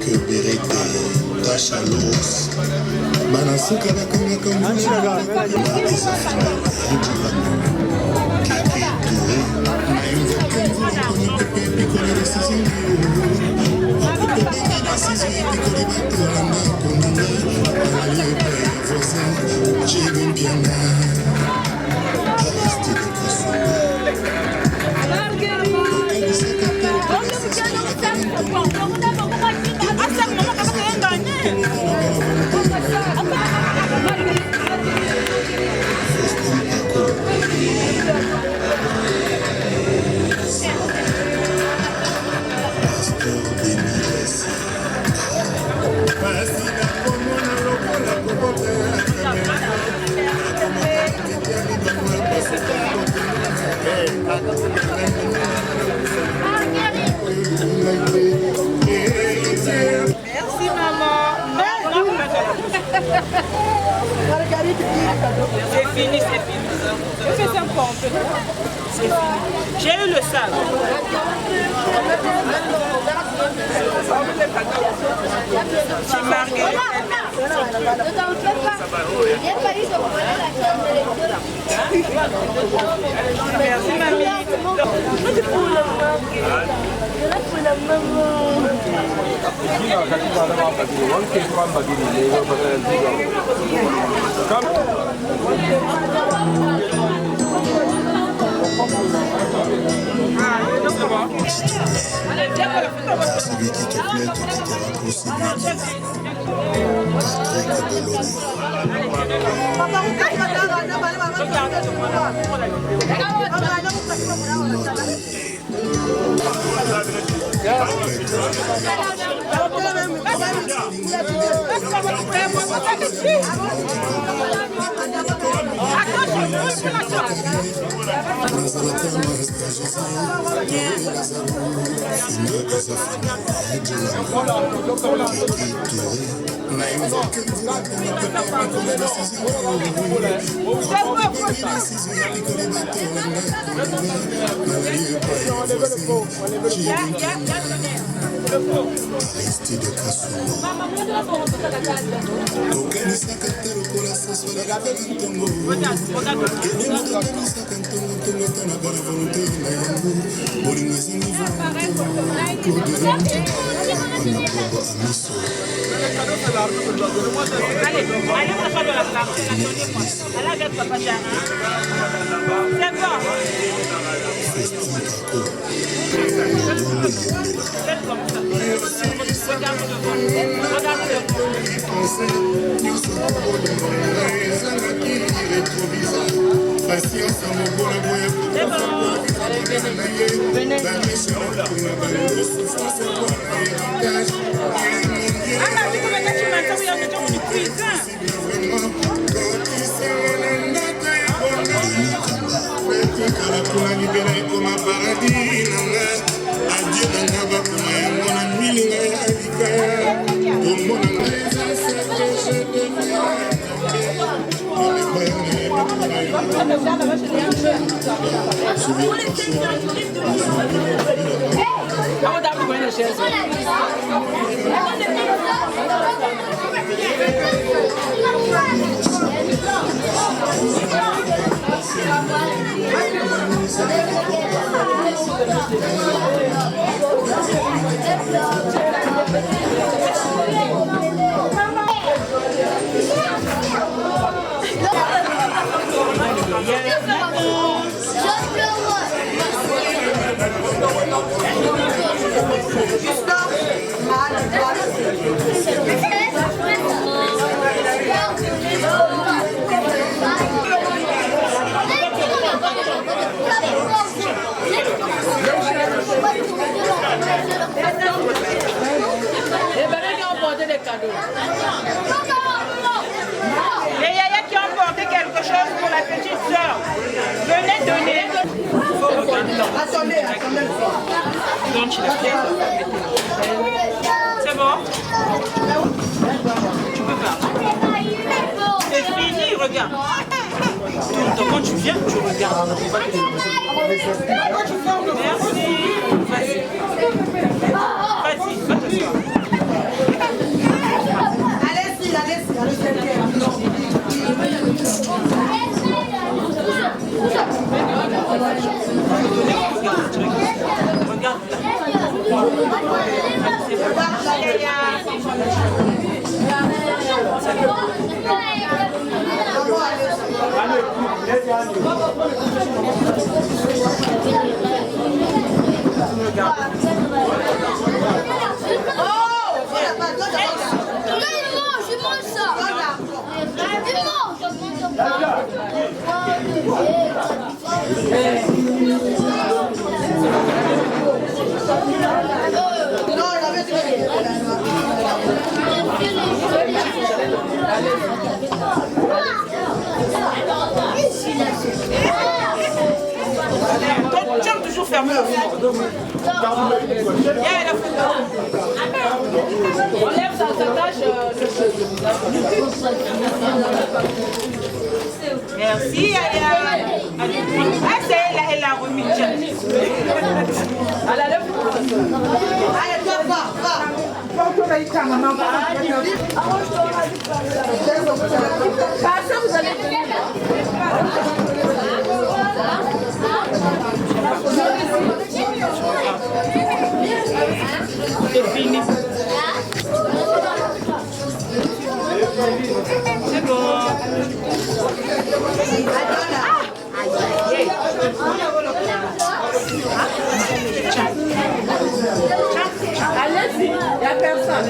Que Berete, Tachalos, Manasuka la Konga Konga, J'ai eu le sable. C'est Marguerite. Merci mamie. Celui qui te plaît te quittera pour celui Allez, papa de la place. Allez, avec papa Jana. C'est bon. Faites comme ça. Regarde devant. Regarde les yaya qui ont porté quelque chose pour la petite soeur, venez donner. Attendez. C'est bon? Tu peux pas. C'est fini, regarde. Quand tu viens, tu regardes. Merci. Vas-y. Vas-y, va t'asseoir. Tu as toujours fermé le four. On lève sa tâche. Merci, Yaya. Ah, c'est elle a remis. Allez, toi, va. Vous allez C'est fini. C'est bon. Allez-y, il n'y a personne.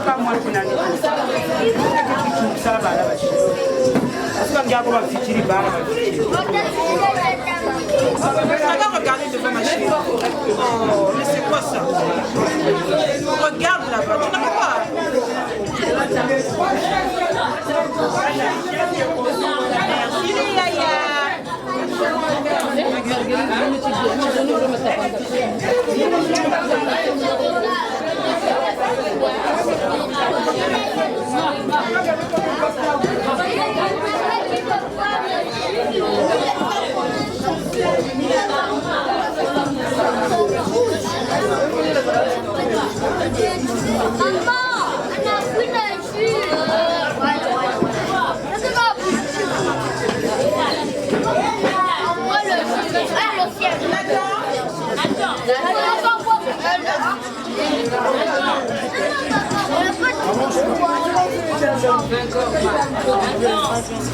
Pas moi finalement. Ça va là. Parce qu'on garde ma fitiri bar. Regardez devant ma chérie. Oh, mais c'est quoi ça? Regarde là-bas, tu n'as pas. Merci Yaya.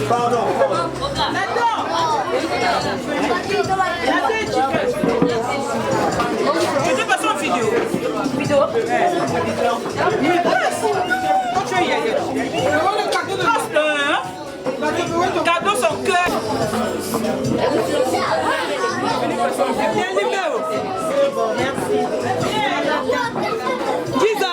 Pardon. Tu veux passer en vidéo? Vidéo? Quand tu es Yaya. Cadeau son cœur. Bien numéro. Merci. Giza.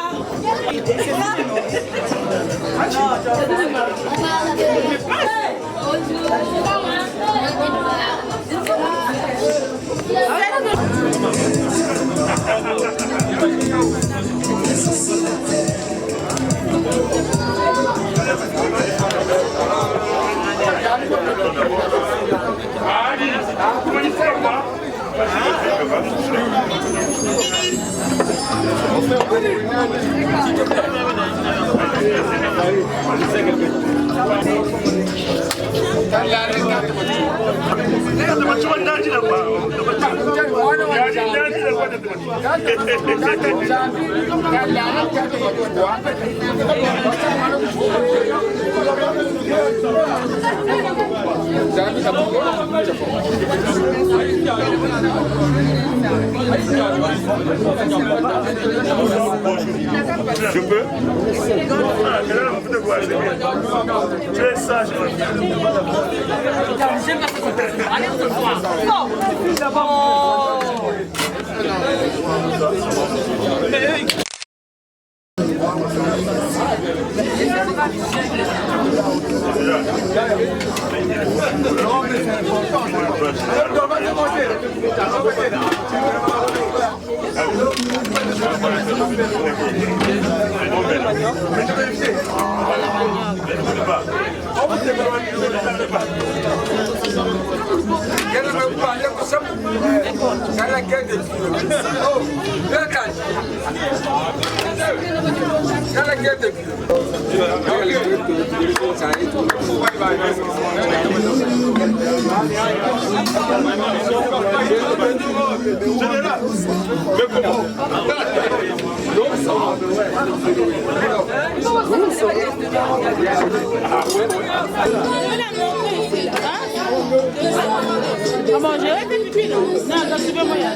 Je peux? Tu es sage. À manger? Non, dans ce moment-là.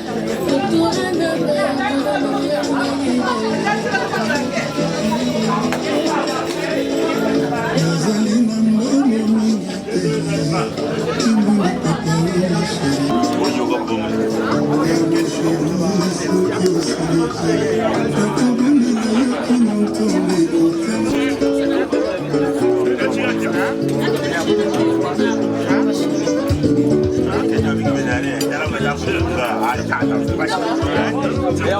Merci.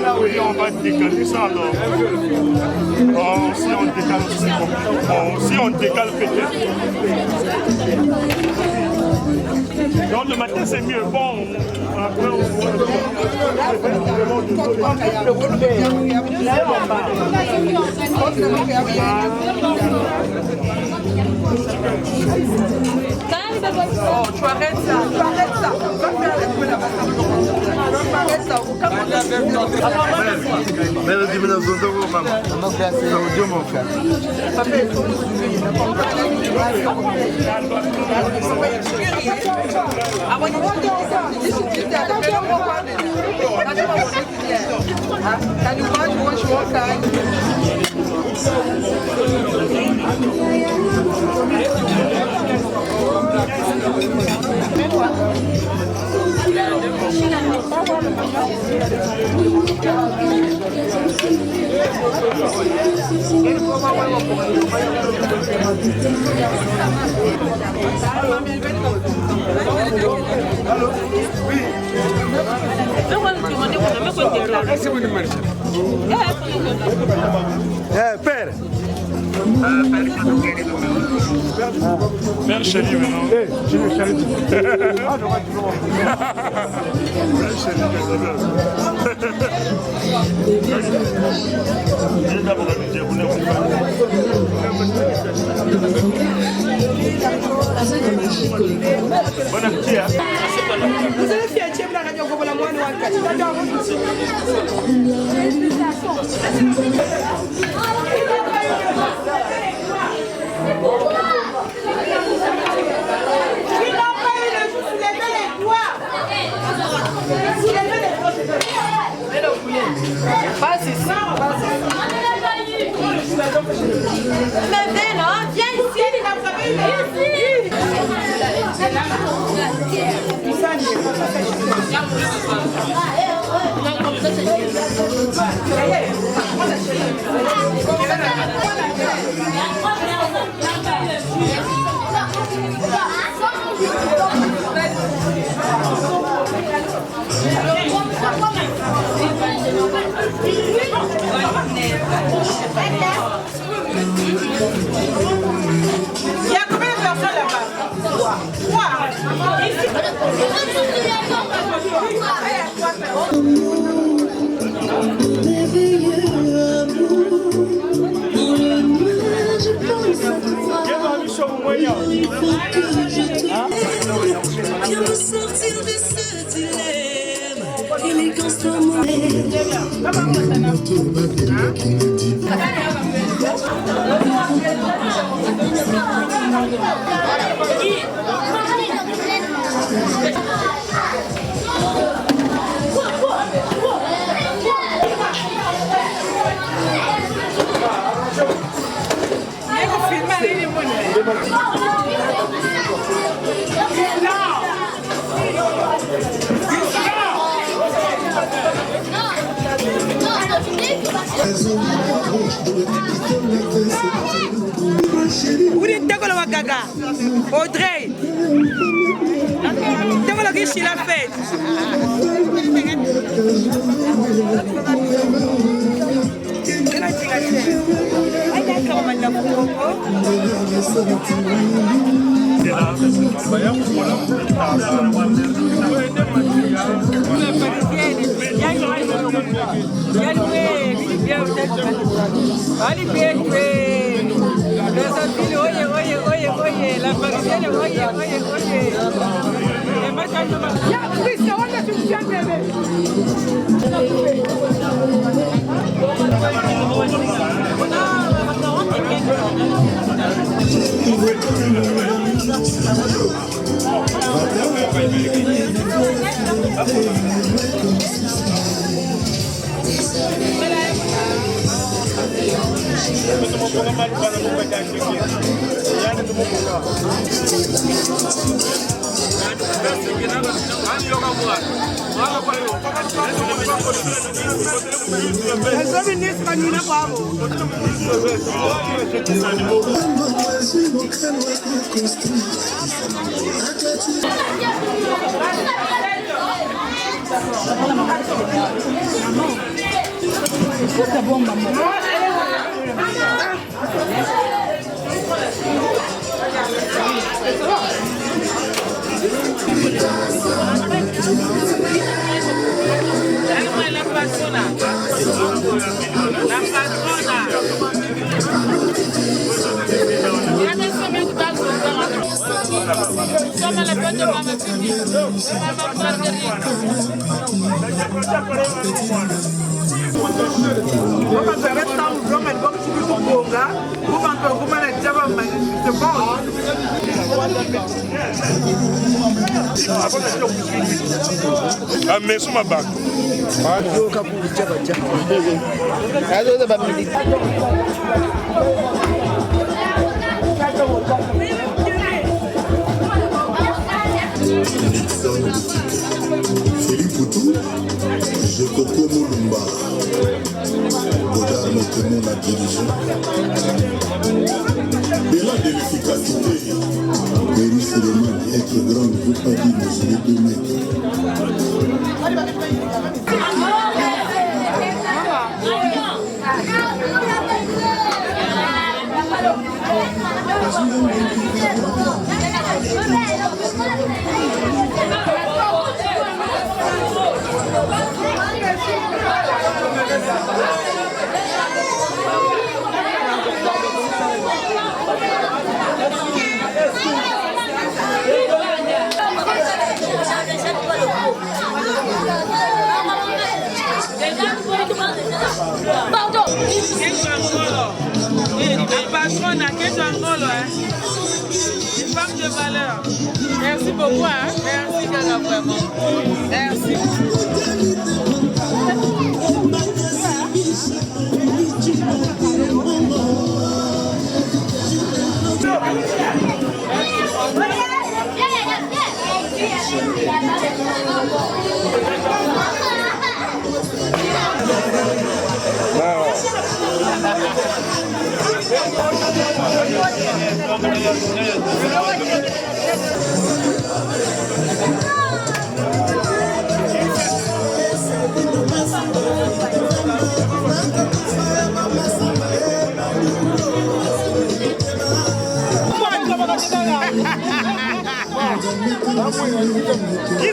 Ah oui, on va décaler ça alors. Oh, si on décale aussi, bon, si on décale peut-être. Donc le matin c'est mieux. Bon, après on Oh, tu arrêtes ça, tu arrêtes ça. Père. Père chéri maintenant. Je vais chéri. Bon appétit. Vous avez fait un tiers la radio pour la moine ou un quatre. Mais viens, viens ici. Il y a combien de personnes là-bas? 3. Merveilleux. Audrey, qui la fête. La parisienne, oye. Philippe Poutou, je Coco Moulumba, Godard Motemon la dirigeant. Bella de l'efficacité, Béry Suleiman, être grand ne veut pas dire monsieur les 2 mètres. Pardon. La patronne à Kéjangolo, une femme de valeur. Merci beaucoup. Merci Gaga, vraiment. Merci.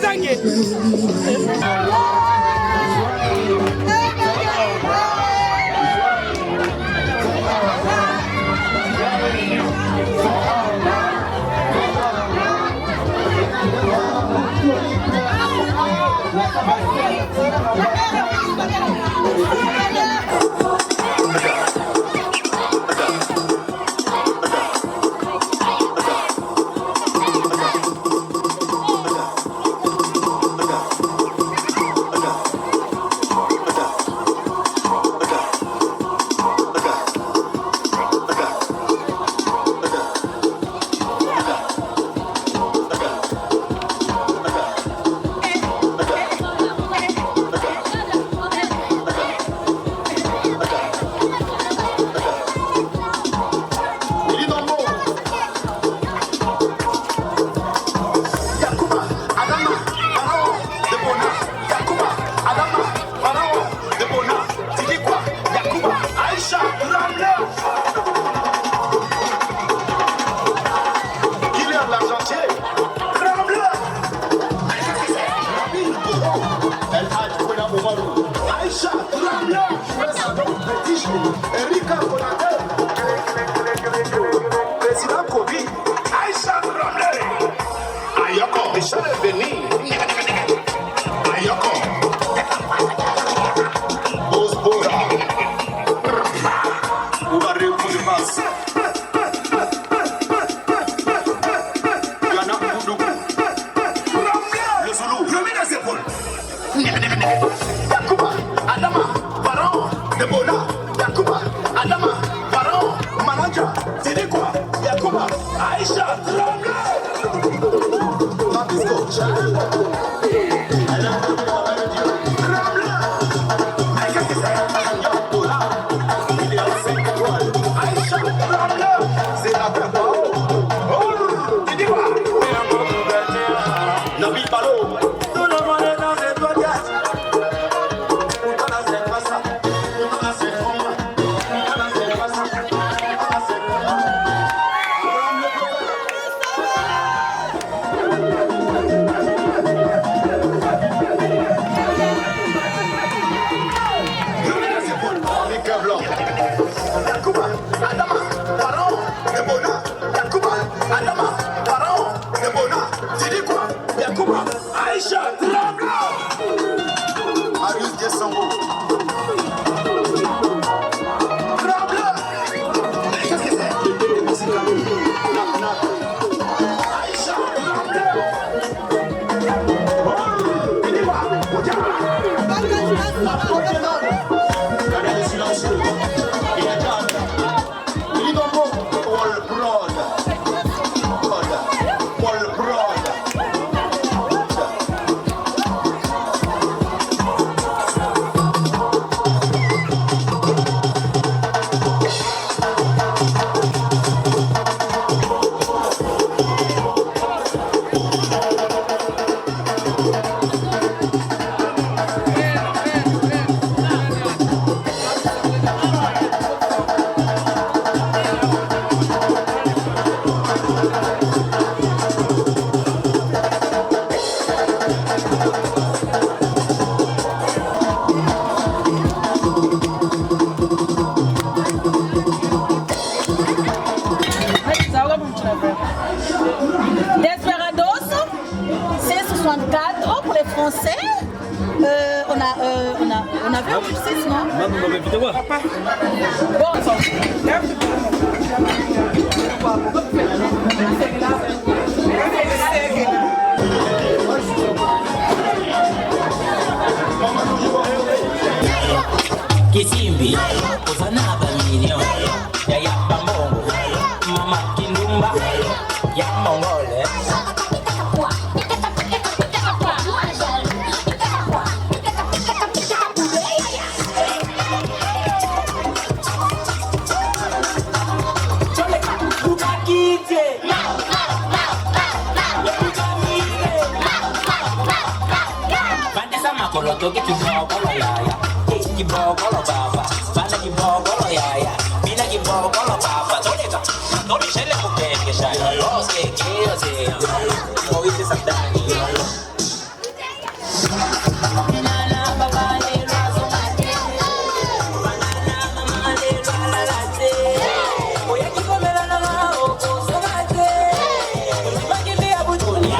Thank you. Erika Konate, Président Kobi, Aïcha Ramley, Ayoko, Michel Veni, Ayoko, Osbora, Oubaré Koulimas, Yana Koudou, le Zoulou, remets les épaules. Yakuba, Adama, Baron, Debola, Yakuba, Adama, Baron, Malanja, Tidikwa, Yakuba, Aïcha, Desperados, C64 pour les Français. On a vu en plus 6, non? Kisimbi, Ozanaba Million, Yaya Bambongo, Mama Kindumba, Yamongole. Toki kiboko lo yaya, kiboko lo baba, bana kiboko lo yaya, mina kiboko lo baba. Tolega, tori shele kukeke shaya, los que quiero ser, no viste sandani. Nana baba le razo mate, banana mama le rala latte. Oye kikome la nana o koso mate, bagi le abutoni,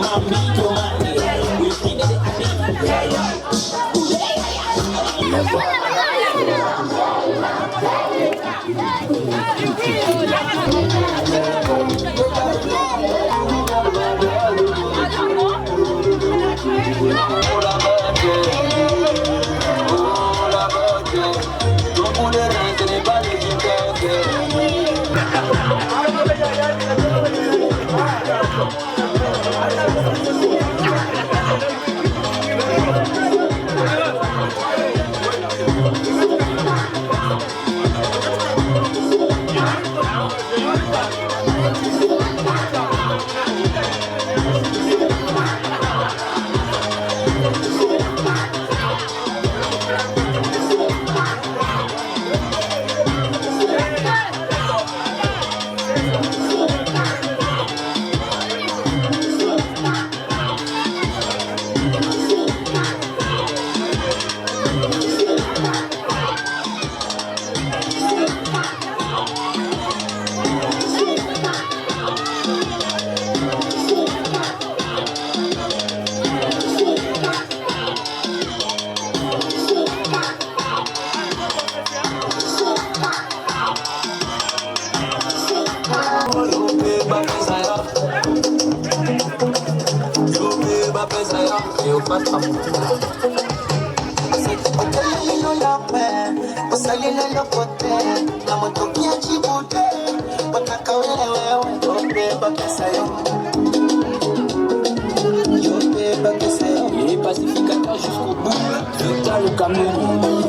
mami tomani, we feel it. Never. Il est pacificateur jusqu'au bout, vital le Cameroun.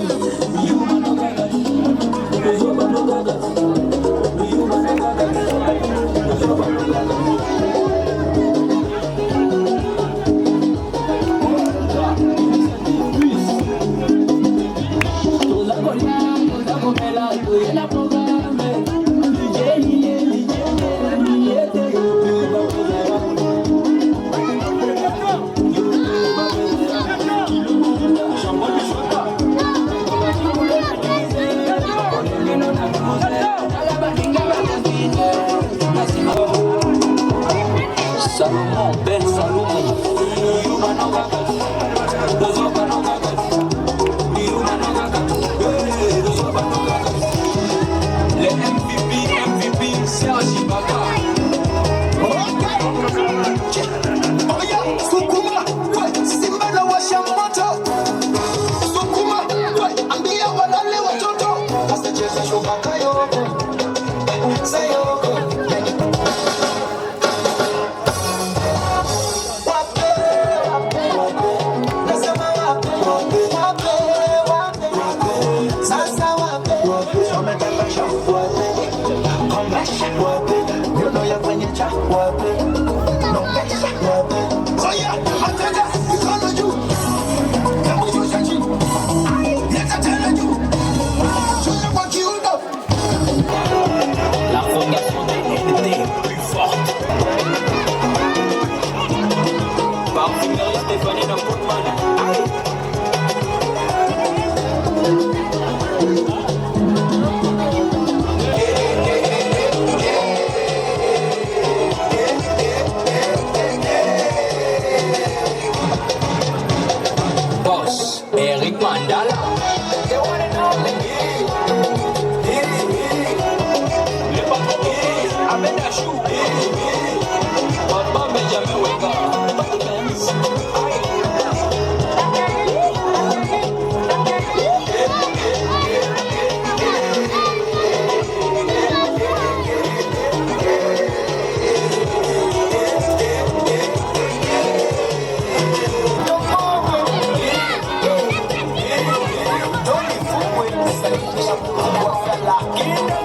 Salomon, Ben Salomon. Les MVP, Serge Ibaka. Sukuma, we, Simba na washa moto. Sukuma, we, ambia walale watoto. Asa cheza shubaka yoko, sayoko. La fondation de l'unité plus forte. Parfumerie Stéphanie Napoutman. Boss, Eric Mandala. They wanna know le patron Ahmed Achou. Papa Benjamin Wenga. Don't be fooled with this.